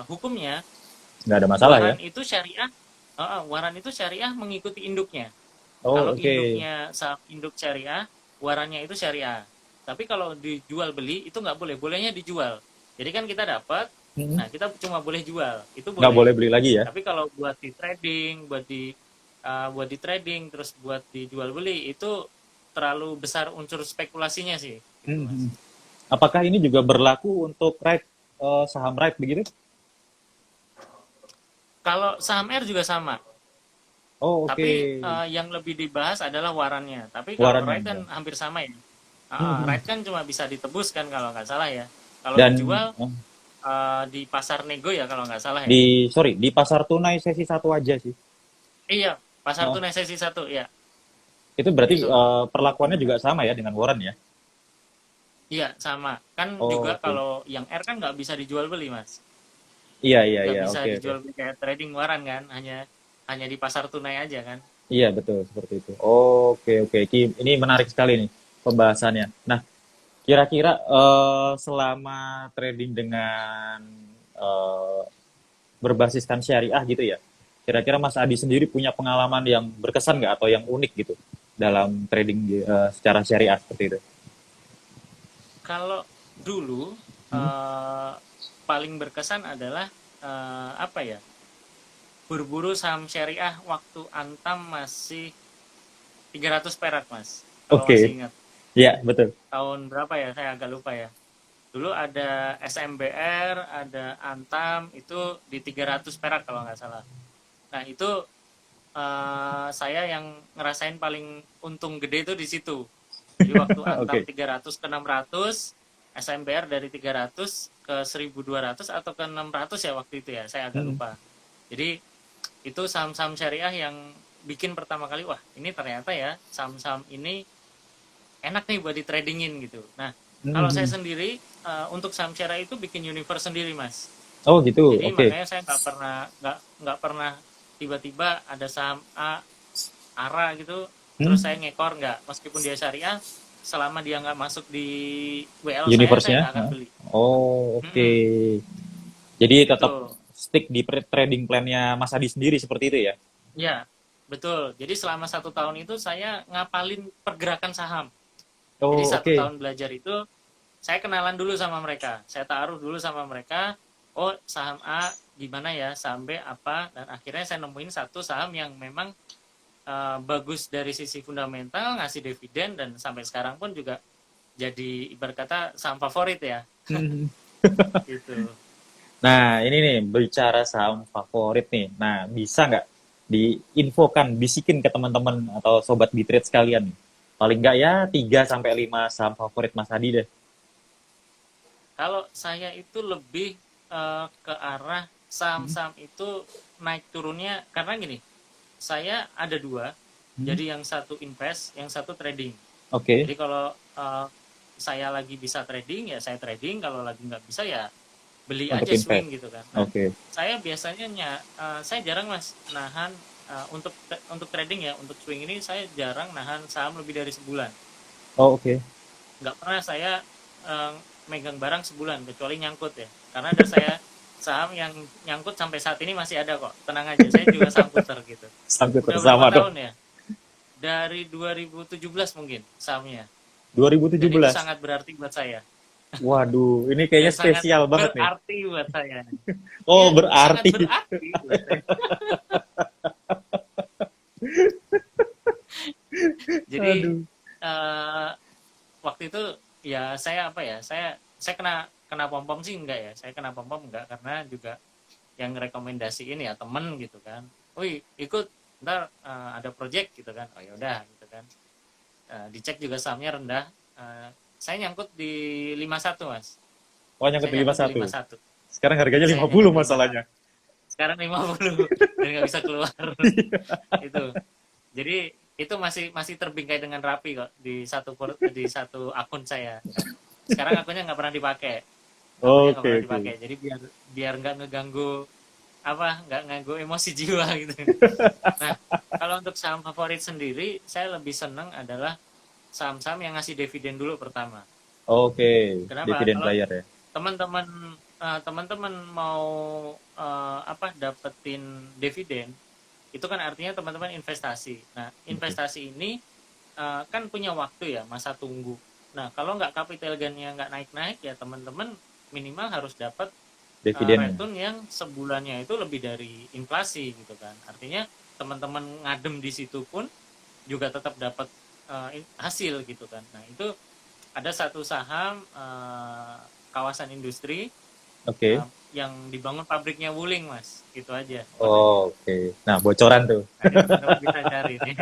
hukumnya
nggak ada masalah ya.
waran itu syariah mengikuti induknya.
Oh,
Kalau
oke.
induknya saham induk syariah, warannya itu syariah. Tapi kalau dijual beli itu nggak boleh, bolehnya dijual. Jadi kan kita dapat,
Mm-mm.
nah kita cuma boleh jual, itu
Nggak boleh
boleh.
beli lagi ya.
Tapi kalau buat di trading, buat di trading, terus buat dijual beli itu terlalu besar unsur spekulasinya sih, gitu
Mm-mm.
mas.
Apakah ini juga berlaku untuk saham REIT begitu?
Kalau saham R juga sama,
Oh, oke.
tapi yang lebih dibahas adalah warannya. Tapi kalau
Warannya
right kan
enggak.
hampir sama ya.
Mm-mm.
Right kan cuma bisa ditebus kan kalau nggak salah ya. Kalau
Dan
dijual di pasar nego ya kalau nggak salah ya.
di pasar tunai sesi satu aja sih.
Iya, pasar
Oh,
tunai sesi satu ya.
itu berarti
Itu.
perlakuannya juga sama ya dengan waran ya?
Iya, sama. Kan
Oh,
juga
oke.
kalau yang R kan nggak bisa dijual beli, Mas.
Iya, iya,
Nggak
iya.
bisa
Oke, oke.
dijual beli kayak trading waran kan, hanya hanya di pasar tunai aja kan.
Iya, betul. Seperti itu. Oke, oke. Ini menarik sekali nih pembahasannya. Nah, kira-kira selama trading dengan eh, berbasiskan syariah gitu ya, kira-kira Mas Adi sendiri punya pengalaman yang berkesan nggak atau yang unik gitu dalam trading secara syariah seperti itu?
Kalau dulu
Hmm?
eh, paling berkesan adalah apa ya? Berburu saham syariah waktu Antam masih 300 perak, Mas. Kalau masih
Oke,
ingat.
iya betul.
Tahun berapa ya? Saya agak lupa ya. Dulu ada SMBR, ada Antam, itu di 300 perak kalau nggak salah. Nah, itu saya yang ngerasain paling untung gede itu di situ. Jadi waktu Antam
Oke.
300 ke 600, SMBR dari 300 ke 1.200 atau ke 600 ya waktu itu ya, saya agak
Hmm.
lupa. Jadi itu saham-saham syariah yang bikin pertama kali, wah ini ternyata ya saham-saham ini enak nih buat di tradingin gitu. Nah, kalau saya
Hmm.
sendiri untuk saham syariah itu bikin universe sendiri mas.
Oh gitu,
Jadi
oke.
makanya saya nggak pernah tiba-tiba ada saham ARA gitu, terus
Hmm.
saya ngekor nggak, meskipun dia syariah, selama dia nggak masuk di WL saya
Universe-nya?
nggak akan
Hah?
beli.
Oh, oke.
Mm-mm,
Jadi tetap
betul.
stick di trading plan-nya Mas Adi sendiri seperti itu ya?
Ya, betul. Jadi selama 1 tahun itu saya ngapalin pergerakan saham. Jadi
Oh,
satu
oke.
tahun belajar itu saya kenalan dulu sama mereka. Saya taruh dulu sama mereka. Oh, saham A gimana ya, saham B apa, dan akhirnya saya nemuin satu saham yang memang bagus dari sisi fundamental, ngasih dividen, dan sampai sekarang pun juga jadi ibarat kata saham favorit ya.
Hmm.
Gitu.
Nah, ini nih, bicara saham favorit nih. Nah, bisa nggak diinfokan, bisikin ke teman-teman atau sobat Bitrate sekalian nih? Paling nggak ya 3 sampai 5 saham favorit Mas Adi deh.
Kalau saya itu lebih ke arah
Hmm.
saham-saham itu naik turunnya karena gini, saya ada dua,
Hmm.
jadi yang satu invest, yang satu trading.
Oke.
Jadi kalau saya lagi bisa trading ya saya trading, kalau lagi nggak bisa ya beli
Untuk
aja swing
invest.
gitu kan. Nah,
Oke.
saya biasanya saya jarang mas nahan untuk trading ya, untuk swing ini saya jarang nahan saham lebih dari sebulan.
Oh, oke.
Nggak pernah saya eh, megang barang sebulan kecuali nyangkut ya, karena ada saya saham yang nyangkut sampai saat ini masih ada kok, tenang aja, saya juga saham puter gitu.
Sampai
Udah berapa
bersama dong.
tahun ya, dari 2017 mungkin sahamnya, dan itu
2017.
sangat berarti buat saya.
Waduh, ini kayaknya
yang sangat
spesial banget nih.
berarti buat saya.
Oh,
Iya, sangat
berarti.
berarti buat saya. Jadi
Aduh.
eh, waktu itu ya saya apa ya, saya kena kena pom pom sih enggak ya, saya kena pom pom enggak, karena juga yang rekomendasiin ya temen gitu kan, wih ikut ntar ada project gitu kan, oh ya udah gitu kan. Dicek juga sahamnya rendah. Saya nyangkut di 51 mas,
Oh, nyangkut
saya
di lima
nyangkut di
satu.
51,
Sekarang harganya
saya
50
nyangkut di 51,
masalahnya.
sekarang 50 dan nggak bisa keluar. Itu jadi itu masih masih terbingkai dengan rapi kok di satu akun saya kan. Sekarang akunnya nggak pernah dipakai,
Oke, oke.
jadi biar biar nggak ngeganggu apa, nggak nganggu emosi jiwa gitu. Nah, kalau untuk saham favorit sendiri, saya lebih senang adalah saham-saham yang ngasih dividen dulu pertama.
Oke,
Kenapa?
dividen
Kalau
player ya.
teman-teman teman-teman mau apa dapetin dividen, itu kan artinya teman-teman investasi. Nah,
Betul.
investasi ini kan punya waktu ya, masa tunggu. Nah, kalau nggak capital gain-nya nggak naik-naik ya teman-teman minimal harus dapat
Dividennya.
return yang sebulannya itu lebih dari inflasi gitu kan. Artinya teman-teman ngadem di situ pun juga tetap dapat hasil gitu kan. Nah, itu ada satu saham kawasan industri
Oke.
yang dibangun pabriknya Wuling, Mas. Itu aja kodenya.
Oke. Nah, bocoran tuh.
Nah, ini teman-teman bisa cari nih.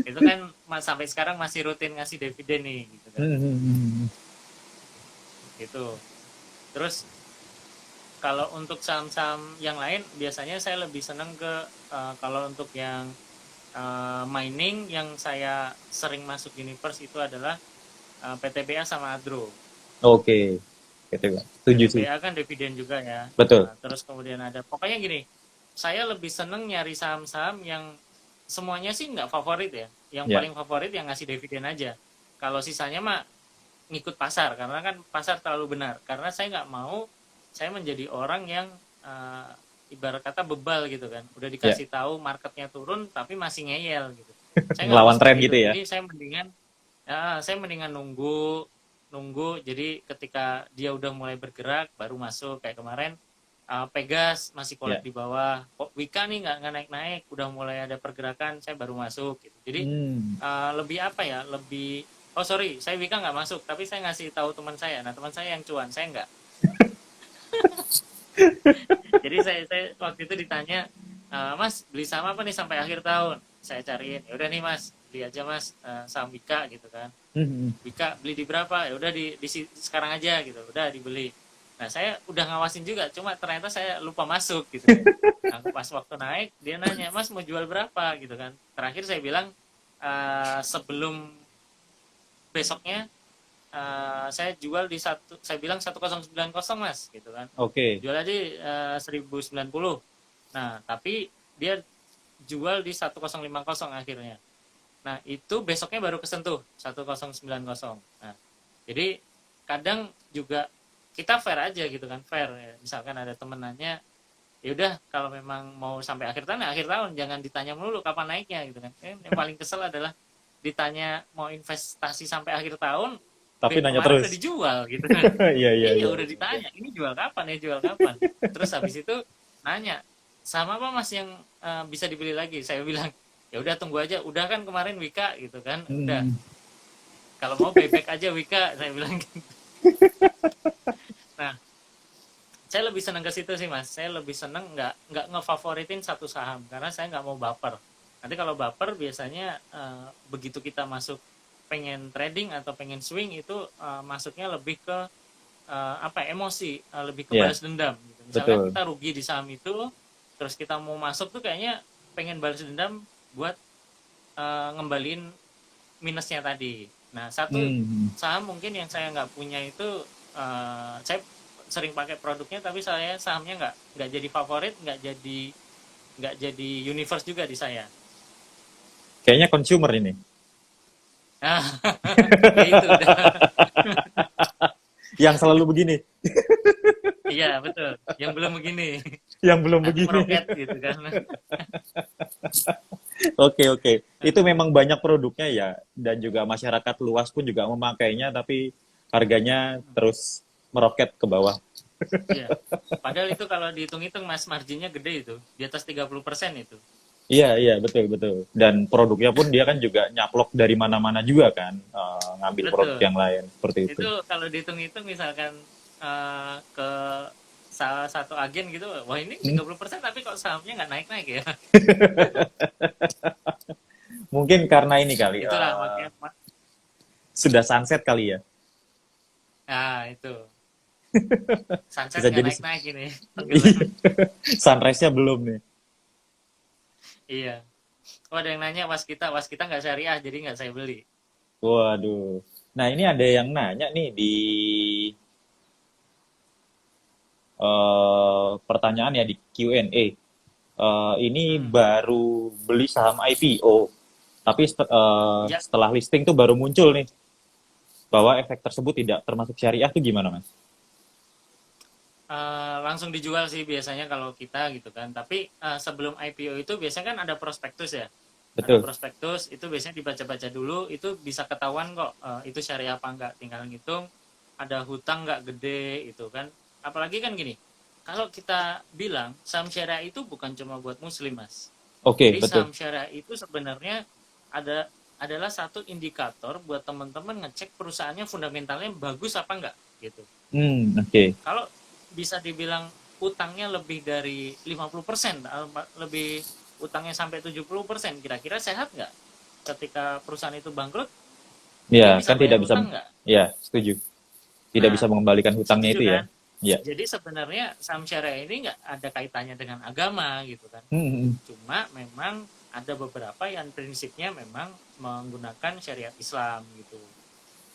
Itu kan sampai sekarang masih rutin ngasih dividen nih gitu kan.
Hmm.
Gitu. Terus kalau untuk saham-saham yang lain biasanya saya lebih senang ke kalau untuk yang mining yang saya sering masuk universe itu adalah PTBA sama Adro.
Oke. Gitu kan. Setuju sih.
PTBA kan dividen juga ya.
Betul.
Terus kemudian ada, pokoknya gini, saya lebih seneng nyari saham-saham yang semuanya sih nggak favorit ya. Yang
Ya.
paling favorit yang ngasih dividen aja. Kalau sisanya mah ngikut pasar, karena kan pasar terlalu benar. Karena saya nggak mau saya menjadi orang yang ibarat kata bebal gitu kan. Udah
Ya.
dikasih tahu marketnya turun tapi masih ngeyel gitu. Saya nggak mau
Ngelawan tren
seperti itu.
gitu ya.
Jadi saya mendingan nunggu nunggu. Jadi ketika dia udah mulai bergerak baru masuk, kayak kemarin Pegas masih
Ya.
collect di bawah, kok Wika nih nggak naik-naik, udah mulai ada pergerakan, saya baru masuk gitu. Jadi
Hmm.
lebih apa ya, lebih, oh sorry, saya Wika nggak masuk, tapi saya ngasih tahu teman saya. Nah, teman saya yang cuan, saya nggak. Jadi saya waktu itu ditanya, Mas beli saham apa nih sampai akhir tahun? Saya cariin, ya udah nih Mas, beli aja Mas saham Wika gitu kan.
Hmm.
Wika beli di berapa? Ya udah di sekarang aja gitu, udah dibeli. Nah, saya udah ngawasin juga, cuma ternyata saya lupa masuk gitu kan. Nah, pas waktu naik dia nanya, Mas mau jual berapa gitu kan. Terakhir saya bilang sebelum besoknya saya jual di saya bilang 1090 Mas gitu kan.
Oke.
Jual aja 1090. Nah, tapi dia jual di 1050 akhirnya. Nah, itu besoknya baru kesentuh 1090. Nah, jadi kadang juga kita fair aja gitu kan, fair ya. Misalkan ada temen nanya, ya udah kalau memang mau sampai akhir tahun, ya akhir tahun, jangan ditanya melulu kapan naiknya gitu kan. Yang paling kesel adalah ditanya mau investasi sampai akhir tahun,
Tapi nanya
kemarin udah
terus.
dijual gitu kan.
Iya, iya,
Iya
iya.
udah ditanya, ini jual kapan ya, jual kapan. Terus habis itu nanya, sama apa Mas yang bisa dibeli lagi? Saya bilang, ya udah tunggu aja, udah kan kemarin Wika gitu kan, udah.
Hmm.
Kalau mau bebek aja Wika, saya bilang gitu. Nah, saya lebih senang ke situ sih Mas. Saya lebih senang nggak ngefavoritin satu saham karena saya nggak mau baper. Nanti kalau baper biasanya begitu kita masuk pengen trading atau pengen swing itu masuknya lebih ke apa emosi, lebih ke
Ya,
balas dendam gitu. Misalkan
betul.
kita rugi di saham itu, terus kita mau masuk tuh kayaknya pengen balas dendam buat ngembaliin minusnya tadi. Nah, satu
Hmm.
saham mungkin yang saya nggak punya itu, saya sering pakai produknya tapi saya sahamnya nggak jadi favorit, nggak jadi universe juga di saya.
Kayaknya consumer ini.
Nah, ya itu udah.
Yang selalu begini.
Iya betul, yang belum begini.
Yang belum
Nanti
begini.
meroket gitu kan.
Oke, oke. Itu memang banyak produknya ya. Dan juga masyarakat luas pun juga memakainya. Tapi harganya terus meroket ke bawah.
Iya. Padahal itu kalau dihitung-hitung Mas, marginnya gede itu, di atas 30% itu.
Iya, iya, betul, betul. Dan produknya pun dia kan juga nyaplok dari mana-mana juga kan, ngambil produk
Betul.
yang lain, seperti itu.
Itu kalau dihitung-hitung misalkan ke salah satu agen gitu, wah ini
Hmm,
30% tapi kok sahamnya nggak naik-naik ya.
mungkin karena ini kali,
Itulah makanya
sudah sunset kali ya.
nah itu sunset
Bisa
nggak
jadi
naik-naik ini tenggelam.
sunrise-nya belum nih.
Iya. Oh ada yang nanya was kita nggak syariah jadi nggak saya beli.
Waduh. Nah, ini ada yang nanya nih di pertanyaan ya di Q&A. Ini
Hmm.
baru beli saham IPO, tapi
Ya,
setelah listing tuh baru muncul nih bahwa efek tersebut tidak termasuk syariah tuh gimana, Mas?
langsung dijual sih biasanya kalau kita gitu kan. Tapi sebelum IPO itu biasanya kan ada prospektus ya. Ada
Betul.
prospektus itu biasanya dibaca-baca dulu, itu bisa ketahuan kok itu syariah apa enggak. Tinggal ngitung ada hutang nggak gede itu kan. Apalagi kan gini, kalau kita bilang saham syariah itu bukan cuma buat muslim mas.
Oke,
Jadi
betul.
saham syariah itu sebenarnya ada adalah satu indikator buat teman-teman ngecek perusahaannya fundamentalnya bagus apa enggak gitu.
Oke.
Kalau bisa dibilang utangnya lebih dari 50%, lebih utangnya sampai 70%, kira-kira sehat nggak? Ketika perusahaan itu bangkrut, dia
Ya,
bisa
kan tidak
bayar
bisa,
utang nggak?
ya, setuju. Tidak bisa
Nah,
mengembalikan hutangnya
setuju
itu ya.
kan?
Ya.
Jadi sebenarnya saham syariah ini nggak ada kaitannya dengan agama gitu kan.
Hmm, hmm, hmm.
Cuma memang ada beberapa yang prinsipnya memang menggunakan syariat Islam gitu.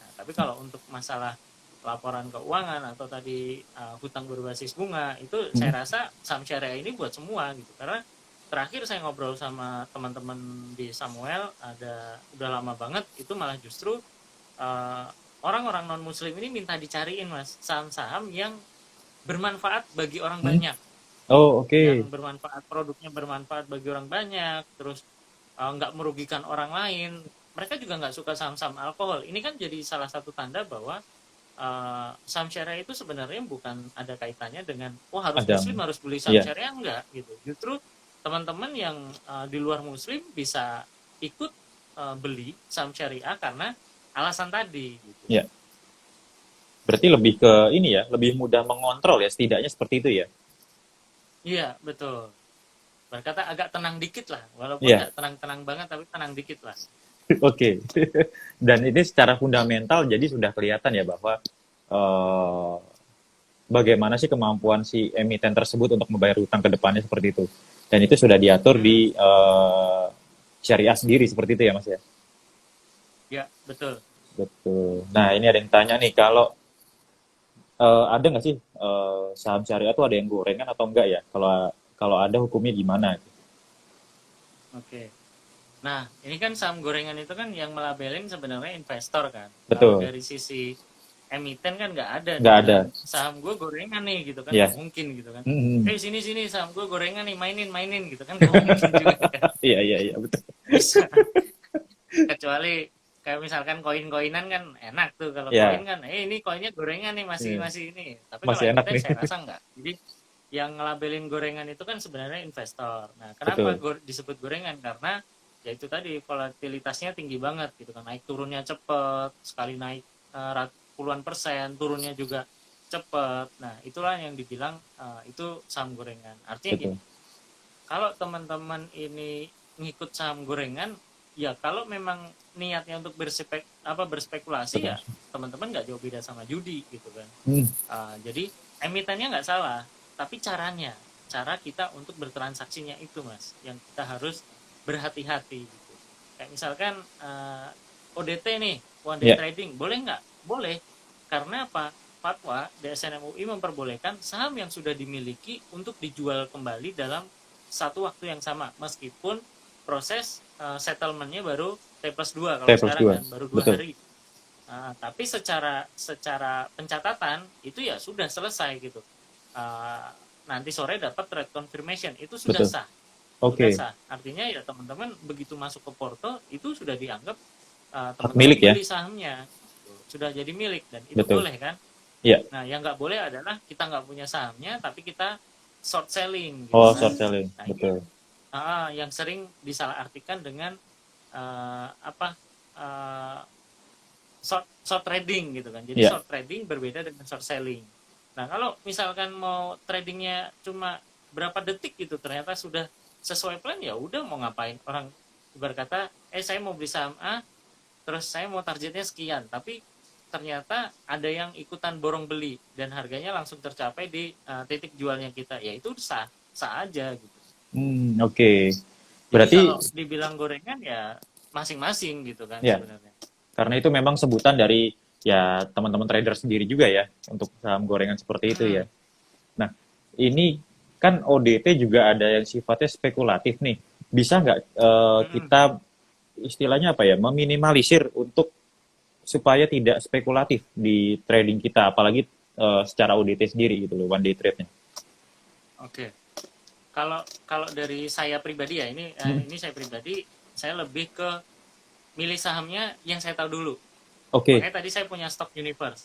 Nah, tapi kalau untuk masalah laporan keuangan atau tadi hutang berbasis bunga itu
Hmm.
saya rasa saham syariah ini buat semua gitu. Karena terakhir saya ngobrol sama teman-teman di Samuel ada udah lama banget itu malah justru uh, orang-orang non muslim ini minta dicariin mas saham-saham yang bermanfaat bagi orang
Hmm.
banyak,
Oh,
yang
oke.
bermanfaat produknya bermanfaat bagi orang banyak, terus nggak merugikan orang lain. Mereka juga nggak suka saham-saham alkohol. Ini kan jadi salah satu tanda bahwa saham syariah itu sebenarnya bukan ada kaitannya dengan wah harus
Ada.
muslim harus beli saham
Ya,
syariah, enggak gitu. Justru teman-teman yang di luar muslim bisa ikut beli saham syariah karena alasan tadi gitu.
ya. Berarti lebih ke ini ya, lebih mudah mengontrol ya, setidaknya seperti itu ya.
Iya betul, berkata agak tenang dikit lah walaupun
Iya,
nggak tenang-tenang banget tapi tenang dikit lah.
oke. Dan ini secara fundamental jadi sudah kelihatan ya bahwa eh, bagaimana sih kemampuan si emiten tersebut untuk membayar hutang ke depannya seperti itu. Dan itu sudah diatur
Hmm,
di syariah sendiri seperti itu ya Mas ya.
ya betul.
Betul. Nah ini ada yang tanya nih kalau ada nggak sih saham syariah itu ada yang gorengan atau enggak ya? Kalau kalau ada hukumnya gimana?
Oke. Nah, ini kan saham gorengan itu kan yang melabelin sebenarnya investor kan. Kalau
Betul,
dari sisi emiten kan nggak ada
nggak ada.
dibilang saham gue gorengan nih gitu kan,
Iya.
nggak mungkin gitu kan.
Hmm.
Sini sini saham gue gorengan nih, mainin mainin gitu kan, nggak mungkin juga kan.
Iya, iya, iya, betul.
Bisa. Kecuali kayak misalkan koin-koinan kan enak tuh, kalau koin
Iya,
kan ini koinnya gorengan nih, masih
iya.
masih ini. Tapi kalau
Masih enak
emiten
nih.
saya rasa nggak. Jadi yang ngelabelin gorengan itu kan sebenarnya investor. Nah, kenapa
Betul,
disebut gorengan? Karena ya itu tadi volatilitasnya tinggi banget gitu kan, naik turunnya cepet, sekali naik puluhan persen, turunnya juga cepet. Nah, itulah yang dibilang itu saham gorengan. Artinya
betul.
gini, kalau teman-teman ini ngikut saham gorengan, ya kalau memang niatnya untuk berspekulasi
Betul.
ya teman-teman nggak jauh beda sama judi gitu kan.
Hmm,
Jadi emitennya nggak salah, tapi cara kita untuk bertransaksinya itu mas, yang kita harus berhati-hati. Gitu. Kayak misalkan ODT nih, one day
ya,
trading, boleh nggak? Boleh, karena apa? Fatwa DSN MUI memperbolehkan saham yang sudah dimiliki untuk dijual kembali dalam satu waktu yang sama, meskipun proses settlementnya baru T+2
T
kalau
plus
sekarang
dua.
kan, baru dua
Betul,
hari. Tapi secara pencatatan itu ya sudah selesai gitu. Uh, Nanti sore dapat trade confirmation itu sudah
betul.
sah, sudah
Oke,
sah. Artinya ya teman-teman begitu masuk ke portal itu sudah dianggap
hak
teman-teman
milik ya.
beli sahamnya. sudah jadi milik dan itu
betul.
boleh kan.
Iya.
Nah yang nggak boleh adalah kita nggak punya sahamnya tapi kita short selling gitu
Oh,
kan.
short selling,
Nah ini
betul.
yang sering disalahartikan dengan apa short trading gitu kan. Jadi
Iya.
short trading berbeda dengan short selling. Nah kalau misalkan mau tradingnya cuma berapa detik gitu ternyata sudah sesuai plan, ya udah mau ngapain orang berkata saya mau beli saham A terus saya mau targetnya sekian, tapi ternyata ada yang ikutan borong beli dan harganya langsung tercapai di titik jualnya kita, ya itu sah sah aja gitu.
Oke.
Jadi
Berarti
kalau dibilang gorengan ya masing-masing gitu kan
ya,
sebenarnya.
karena itu memang sebutan dari ya teman-teman trader sendiri juga ya untuk saham gorengan seperti itu ya.
Mm-mm.
Nah, ini kan ODT juga ada yang sifatnya spekulatif nih. Bisa nggak
Mm-mm.
kita istilahnya apa ya, meminimalisir untuk supaya tidak spekulatif di trading kita, apalagi secara ODT sendiri gitu loh, one day trade-nya.
Oke. Kalau kalau dari saya pribadi ya
Hmm,
ini saya pribadi, saya lebih ke milih sahamnya yang saya tahu dulu.
Oke,
Makanya tadi saya punya stock universe.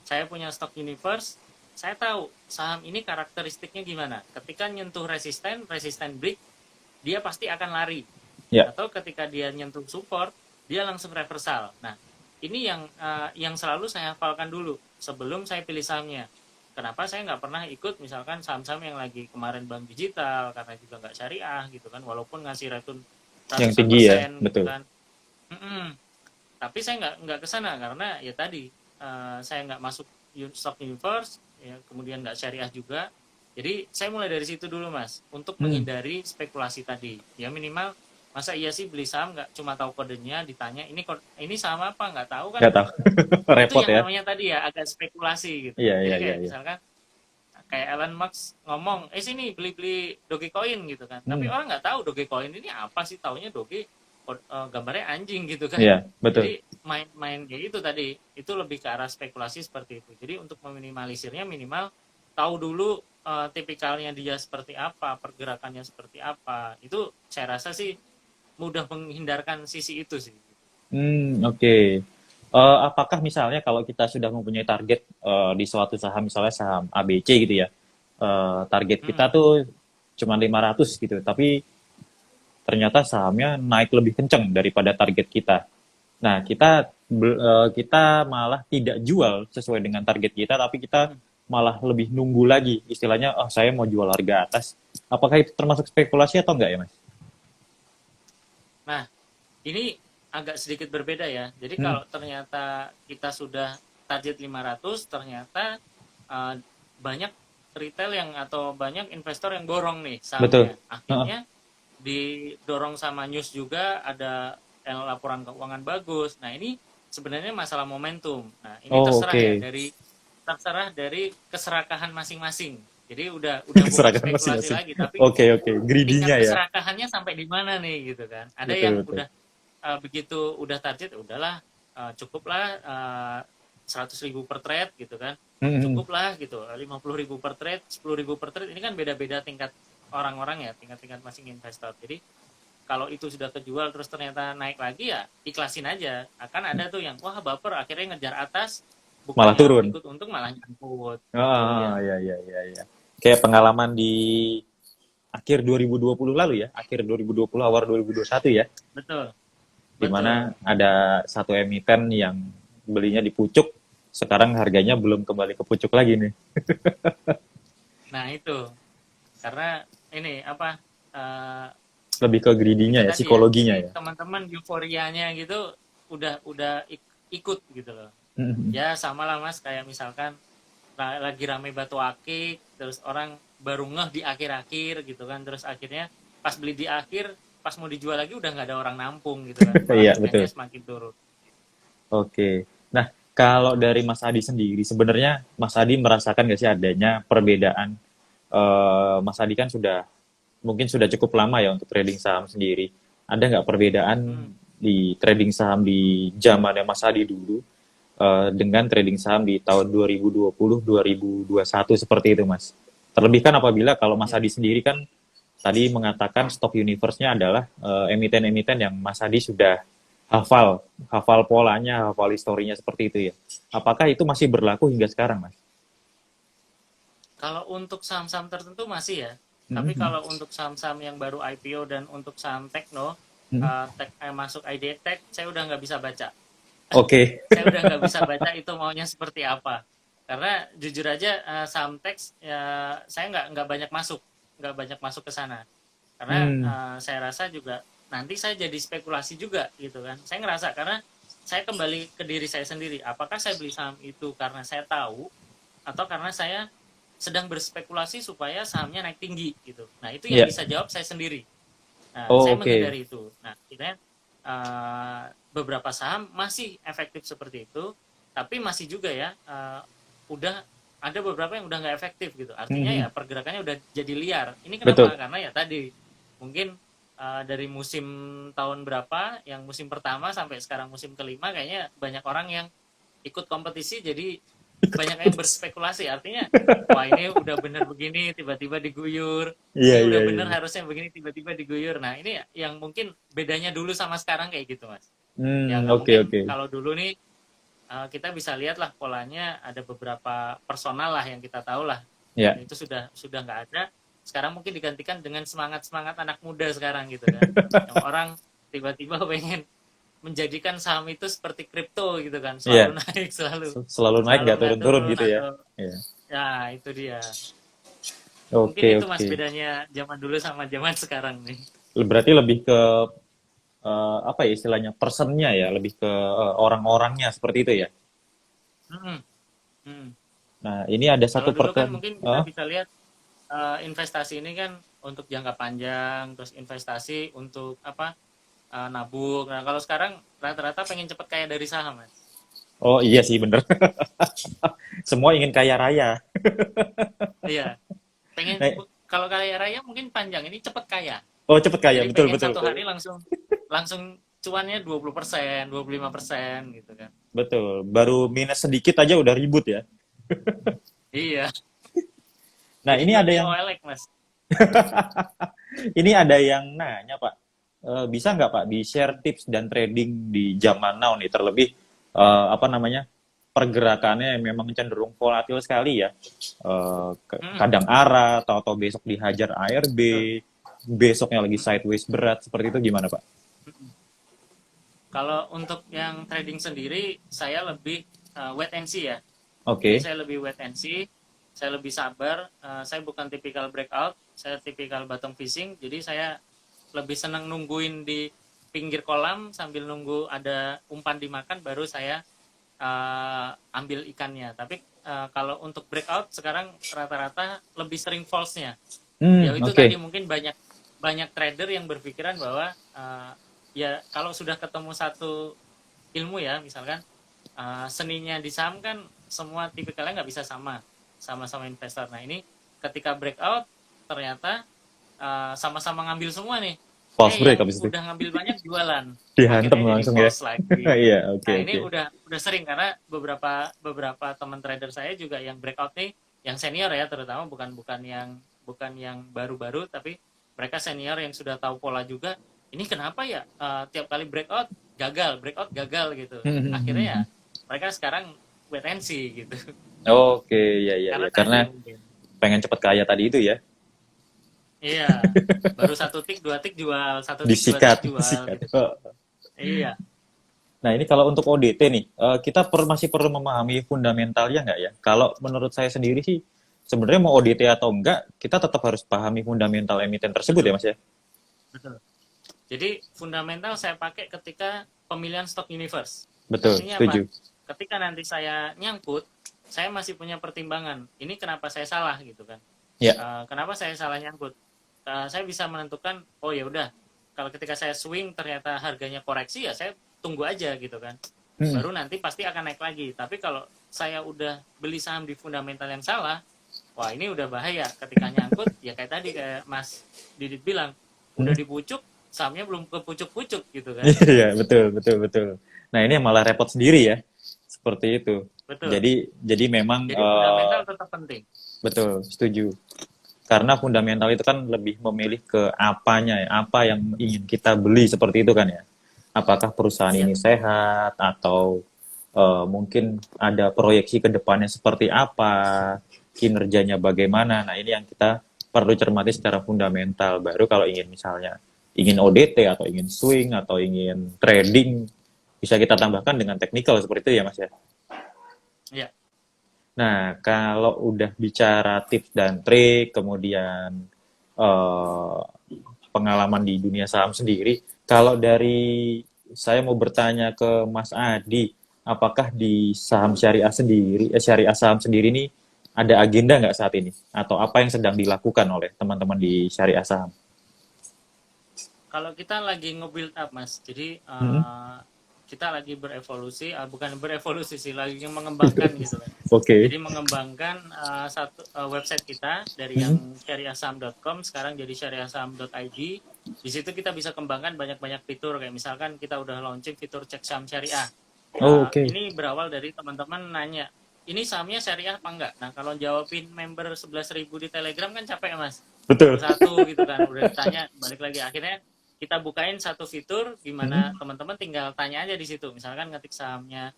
Saya punya stock universe, saya tahu saham ini karakteristiknya gimana. Ketika nyentuh resisten break, dia pasti akan lari.
ya.
Atau ketika dia nyentuh support, dia langsung reversal. Nah, ini yang selalu saya hafalkan dulu sebelum saya pilih sahamnya. Kenapa saya nggak pernah ikut misalkan saham-saham yang lagi kemarin bank digital karena juga nggak syariah gitu kan, walaupun ngasih return
Yang
ratusan
tinggi ya,
persen gitu
betul.
kan. Mm-mm. Tapi saya nggak kesana karena ya tadi saya nggak masuk stock universe, ya, kemudian nggak syariah juga. Jadi saya mulai dari situ dulu mas, untuk
Hmm,
menghindari spekulasi tadi. Ya minimal masa iya sih beli saham nggak cuma tahu kodenya, ditanya ini saham apa nggak tahu kan,
nggak tahu.
itu
Repot
yang
ya.
namanya tadi ya agak spekulasi gitu.
Iya, iya,
Jadi
iya,
kayak
iya.
misalkan kayak Elon Musk ngomong sini beli Dogecoin gitu kan, tapi
Hmm,
orang nggak tahu Dogecoin ini apa sih, taunya gambarnya anjing gitu kan.
iya, betul.
Jadi main kayak itu tadi itu lebih ke arah spekulasi seperti itu. Jadi untuk meminimalisirnya minimal tahu dulu tipikalnya dia seperti apa, pergerakannya seperti apa, itu saya rasa sih mudah menghindarkan sisi itu sih.
Oke. Apakah misalnya kalau kita sudah mempunyai target di suatu saham, misalnya saham ABC gitu ya, target kita
Mm-mm.
tuh cuma 500 gitu, tapi ternyata sahamnya naik lebih kenceng daripada target kita. Nah, kita malah tidak jual sesuai dengan target kita, tapi kita
Mm-mm.
malah lebih nunggu lagi. Istilahnya, oh saya mau jual harga atas. Apakah itu termasuk spekulasi atau enggak ya, Mas?
Nah, ini agak sedikit berbeda ya. Jadi
Hmm,
kalau ternyata kita sudah target 500, ternyata uh, banyak retail yang atau banyak investor yang borong nih
betul.
sahamnya.
Heeh.
Akhirnya didorong sama news juga ada laporan keuangan bagus. Nah, ini sebenarnya masalah momentum. Nah, ini
Oh,
terserah ya
oke.
dari keserakahan masing-masing. Jadi udah bukan
Seragam
spekulasi
masing-masing.
lagi, tapi
Oke, oke.
tingkat
Greedy-nya ya.
keserakahannya sampai di mana nih gitu kan. Ada
Betul,
yang
betul.
udah begitu udah target udahlah cukuplah 100.000 per trade gitu kan,
Hmm,
cukuplah gitu 50.000 per trade, 10.000 per trade, ini kan beda-beda tingkat orang-orang ya, tingkat-tingkat masing investor. Jadi kalau itu sudah kejual terus ternyata naik lagi ya ikhlasin aja. Akan ada tuh yang wah baper akhirnya ngejar atas,
malah
bukannya
turun.
ikut untung malah nyangkut itu
Ah,
yang
ya, ya, ya, ya. Kayak pengalaman di akhir 2020 lalu ya, akhir 2020 awal 2021 ya,
betul
di
betul.
mana ada satu emiten yang belinya di pucuk, sekarang harganya belum kembali ke pucuk lagi nih.
Nah itu karena ini apa uh,
Lebih ke greedy-nya
itu
ya,
tadi ya,
psikologinya
jadi
ya.
teman-teman euforianya gitu udah ikut gitu loh.
Hmm,
Ya sama lah mas, kayak misalkan lagi rame batu akik terus orang baru ngeh di akhir-akhir gitu kan, terus akhirnya pas beli di akhir, pas mau dijual lagi udah nggak ada orang nampung gitu kan, malah
iya,
harganya
betul.
semakin turun.
Oke. Nah, kalau dari Mas Adi sendiri, sebenarnya Mas Adi merasakan nggak sih adanya perbedaan? Mas Adi kan mungkin sudah cukup lama ya untuk trading saham sendiri. Ada nggak perbedaan
Hmm.
di trading saham di zamannya Mas Adi dulu dengan trading saham di tahun 2020, 2021 seperti itu, Mas? Terlebih kan apabila kalau Mas
Ya.
Adi sendiri kan tadi mengatakan stock universe-nya adalah emiten-emiten yang Mas Adi sudah hafal, hafal polanya, hafal historinya seperti itu ya. Apakah itu masih berlaku hingga sekarang, Mas?
Kalau untuk saham-saham tertentu masih ya, tapi
Mhm,
kalau untuk saham-saham yang baru IPO dan untuk saham tekno,
mhm.
masuk ID Tech, saya udah nggak bisa baca.
Oke.
Saya udah nggak bisa baca itu maunya seperti apa. Karena jujur aja saham teks ya saya nggak banyak masuk, nggak banyak masuk ke sana. Karena
Hmm,
saya rasa juga nanti saya jadi spekulasi juga gitu kan. Saya ngerasa karena saya kembali ke diri saya sendiri. Apakah saya beli saham itu karena saya tahu atau karena saya sedang berspekulasi supaya sahamnya naik tinggi gitu. Nah itu yang
ya.
bisa jawab saya sendiri. Nah,
Oh,
saya
oke.
menghindari itu. Nah, akhirnya beberapa saham masih efektif seperti itu, tapi masih juga ya udah ada beberapa yang udah nggak efektif gitu. Artinya ya
Mhm,
pergerakannya udah jadi liar. Ini kenapa?
betul.
Karena ya tadi mungkin dari musim tahun berapa, yang musim pertama sampai sekarang musim kelima, kayaknya banyak orang yang ikut kompetisi jadi banyak yang berspekulasi. Artinya wah ini udah bener begini tiba-tiba diguyur,
Iya,
ini
iya,
udah
iya.
bener harusnya begini tiba-tiba diguyur. Nah ini yang mungkin bedanya dulu sama sekarang kayak gitu mas, ya
Hmm,
nggak
oke,
mungkin
oke.
kalau dulu nih kita bisa lihat lah polanya ada beberapa personal lah yang kita tahu lah, dan
Ya.
itu sudah nggak ada. Sekarang mungkin digantikan dengan semangat semangat anak muda sekarang gitu kan, yang orang tiba-tiba pengen menjadikan saham itu seperti kripto gitu kan,
Iya.
selalu naik
Selalu naik
selalu
nggak
nggak
turun-turun
turun
gitu ya.
atau
Iya.
ya itu dia. Mungkin
Oke,
itu mas
oke.
bedanya zaman dulu sama zaman sekarang nih.
Berarti lebih ke apa ya istilahnya personnya ya, lebih ke orang-orangnya seperti itu ya.
Hmm, hmm.
Nah, ini ada
Kalau
satu
dulu kan
pertanyaan.
mungkin kita bisa lihat investasi ini kan untuk jangka panjang, terus investasi untuk apa nabung. Nah kalau sekarang rata-rata pengen cepet kaya dari saham mas.
Oh iya sih bener. Semua ingin kaya raya.
Iya, pengen
Nah,
kalau kaya raya mungkin panjang, ini cepet kaya.
oh cepet kaya,
Jadi
betul
pengen
betul
satu
betul.
hari langsung langsung cuannya 20%, 25% gitu kan.
Betul. Baru minus sedikit aja udah ribut ya.
Iya,
Nah,
jadi
ini ada
beli
yang
OLX mas.
nanya, Pak. Bisa nggak Pak di-share tips dan trading di zaman now nih, terlebih apa namanya pergerakannya yang memang cenderung volatil sekali ya.
Hmm,
Kadang arah, atau besok dihajar ARB,
betul.
besoknya lagi
Hmm,
sideways berat, seperti itu gimana Pak?
hmm. Kalau untuk yang trading sendiri, saya lebih wait and see ya. Jadi
Oke.
saya lebih wait and see, saya lebih sabar. Saya bukan tipikal breakout, saya tipikal bottom fishing. Jadi saya lebih senang nungguin di pinggir kolam sambil nunggu ada umpan dimakan, baru saya ambil ikannya. Tapi kalau untuk breakout sekarang rata-rata lebih sering false-nya. Ya itu
Oke.
tadi mungkin banyak banyak trader yang berpikiran bahwa ya kalau sudah ketemu satu ilmu ya misalkan seninya di saham kan semua tipikalnya nggak bisa sama-sama investor. Nah ini ketika breakout ternyata sama-sama ngambil semua nih.
False break
Yang
habis itu.
udah ngambil banyak jualan,
Dihantem
akhirnya jadi
langsung ya.
false lagi.
Iya, oke
Nah ini
oke.
udah sering karena beberapa beberapa teman trader saya juga yang breakout nih, yang senior ya terutama, bukan yang baru-baru, tapi mereka senior yang sudah tahu pola juga. Ini kenapa ya tiap kali breakout gagal gitu. Akhirnya ya mereka sekarang wait and see gitu.
Oke, ya ya
Karena
ya.
tadi
Karena
mungkin.
pengen cepet kaya tadi itu ya.
Iya, baru satu tik, dua tik jual, satu tik, dua tik
Disikat,
jual
disikat.
gitu kan. Iya,
Nah, ini kalau untuk ODT nih, kita masih perlu memahami fundamentalnya nggak ya? Kalau menurut saya sendiri sih, sebenarnya mau ODT atau enggak, kita tetap harus pahami fundamental emiten tersebut ya,
betul,
Mas ya?
betul. Jadi fundamental saya pakai ketika pemilihan stock universe.
Betul,
Artinya apa?
setuju.
Ketika nanti saya nyangkut, saya masih punya pertimbangan. Ini kenapa saya salah gitu kan?
Ya.
Kenapa saya salah nyangkut? Saya bisa menentukan, oh ya udah, kalau ketika saya swing ternyata harganya koreksi ya saya tunggu aja gitu kan.
Hmm.
Baru nanti pasti akan naik lagi. Tapi kalau saya udah beli saham di fundamental yang salah, wah ini udah bahaya. Ketika nyangkut, ya kayak tadi kayak Mas Didit bilang, udah
Hmm.
dipucuk, sahamnya belum ke pucuk-pucuk gitu kan.
Iya, betul, betul, betul. Nah, ini yang malah repot sendiri ya. Seperti itu.
Betul.
Jadi memang
Jadi fundamental tetap penting.
betul, setuju. Karena fundamental itu kan lebih memilih ke apanya ya, apa yang ingin kita beli seperti itu kan ya. apakah perusahaan
Iya,
ini sehat atau mungkin ada proyeksi ke depannya seperti apa, kinerjanya bagaimana. Nah, ini yang kita perlu cermati secara fundamental. Baru kalau ingin misalnya ingin ODT atau ingin swing atau ingin trading bisa kita tambahkan dengan teknikal seperti itu ya Mas ya.
iya.
Nah, kalau udah bicara tips dan trik, kemudian eh, pengalaman di dunia saham sendiri, kalau dari saya mau bertanya ke Mas Adi, apakah di saham syariah sendiri, syariah saham sendiri ini ada agenda nggak saat ini? Atau apa yang sedang dilakukan oleh teman-teman di syariah saham?
Kalau kita lagi nge-build up, Mas. Jadi
Hmm?
kita lagi berevolusi, bukan berevolusi sih, lagi mengembangkan gitu kan.
Oke.
Jadi mengembangkan website kita dari
Hmm?
yang syariahsaham.com sekarang jadi syariahsaham.id. Di situ kita bisa kembangkan banyak-banyak fitur, kayak misalkan kita udah launching fitur cek saham syariah.
Oh, oke.
Ini berawal dari teman-teman nanya, ini sahamnya syariah apa enggak? Nah, kalau jawabin member 11.000 di Telegram kan capek ya, Mas.
Betul.
Satu-satu gitu kan, udah ditanya, balik lagi. Akhirnya kita bukain satu fitur di mana
Hmm?
teman-teman tinggal tanya aja di situ. Misalkan ngetik sahamnya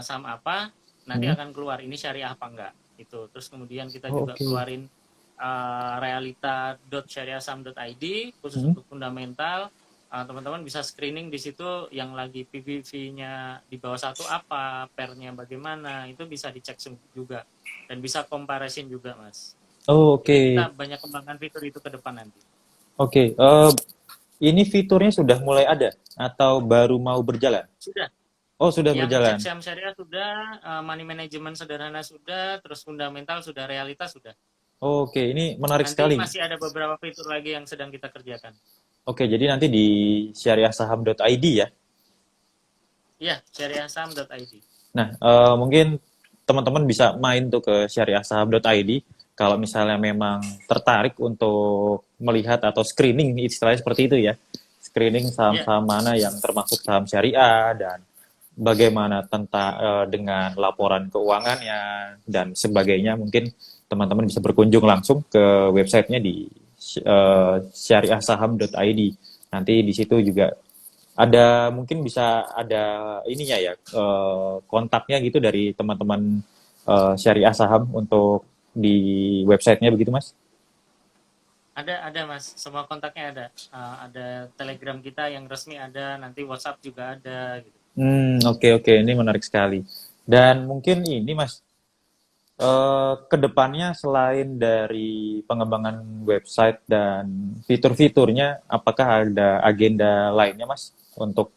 saham apa, nanti
Hmm?
akan keluar ini syariah apa enggak gitu. Terus kemudian kita
Oh,
juga
oke.
keluarin realita.syariahsaham.id khusus
Hmm?
untuk fundamental. Teman-teman bisa screening di situ yang lagi PBV-nya di bawah satu apa, pair-nya bagaimana, itu bisa dicek juga dan bisa comparison juga, Mas.
Oh,
Jadi
oke.
kita banyak kembangkan fitur itu ke depan nanti.
Oke. Ini fiturnya sudah mulai ada atau baru mau berjalan?
Sudah,
Oh, sudah
yang cek
berjalan.
saham syariah sudah, money management sederhana sudah, terus fundamental sudah, realitas sudah.
Oke, ini menarik
Nanti
sekali.
masih ada beberapa fitur lagi yang sedang kita kerjakan.
Oke, jadi nanti di syariahsaham.id ya.
Iya, syariahsaham.id.
Nah, mungkin teman-teman bisa main tuh ke syariahsaham.id kalau misalnya memang tertarik untuk melihat atau screening istilahnya seperti itu ya. Screening
Iya,
saham-saham mana yang termasuk saham syariah dan bagaimana tentang dengan laporan keuangannya dan sebagainya. Mungkin teman-teman bisa berkunjung langsung ke websitenya di syariahsaham.id. Nanti di situ juga ada mungkin bisa ada ininya ya kontaknya gitu dari teman-teman syariah saham untuk di websitenya begitu Mas?
ada Mas, semua kontaknya ada. Ada Telegram kita yang resmi ada, nanti WhatsApp juga ada gitu.
Oke oke ini menarik sekali. Dan mungkin ini Mas kedepannya selain dari pengembangan website dan fitur-fiturnya, apakah ada agenda lainnya Mas untuk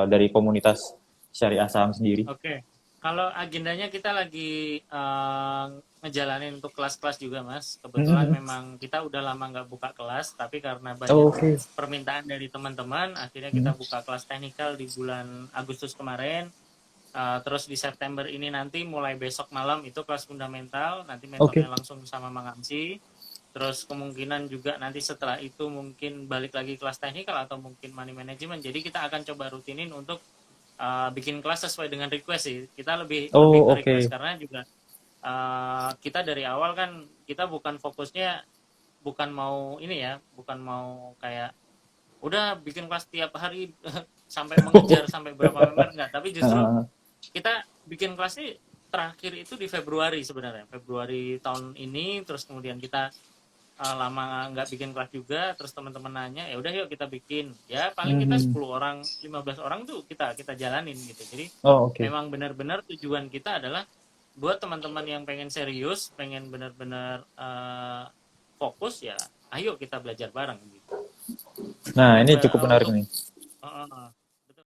dari komunitas syariah saham sendiri?
Oke. Kalau agendanya kita lagi ngejalanin untuk kelas-kelas juga, Mas. Kebetulan
Mm-mm.
memang kita udah lama nggak buka kelas, tapi karena
Oh,
banyak
oke.
permintaan dari teman-teman, akhirnya
Mm.
kita buka kelas teknikal di bulan Agustus kemarin. Terus di September ini nanti mulai besok malam itu kelas fundamental, nanti mentornya
Oke.
langsung sama Mang Amsi. Terus kemungkinan juga nanti setelah itu mungkin balik lagi kelas teknikal atau mungkin money management. Jadi kita akan coba rutinin untuk bikin kelas sesuai dengan request sih. Kita lebih lebih
Oh,
ke request
oke.
karena juga kita dari awal kan kita bukan fokusnya bukan mau ini ya, bukan mau kayak udah bikin kelas tiap hari sampai mengejar sampai berapa member enggak, tapi justru
Heeh.
kita bikin kelas ini terakhir itu di Februari sebenarnya. Februari tahun ini terus kemudian kita lama nggak bikin kelas juga terus teman-teman nanya ya udah yuk kita bikin ya paling kita
Mhm.
10 orang 15 orang tuh kita jalanin gitu. Jadi
Oh, oke.
memang benar-benar tujuan kita adalah buat teman-teman yang pengen serius pengen benar-benar fokus ya ayo kita belajar bareng gitu.
Nah,
Untuk
ini cukup menarik
untuk
nih.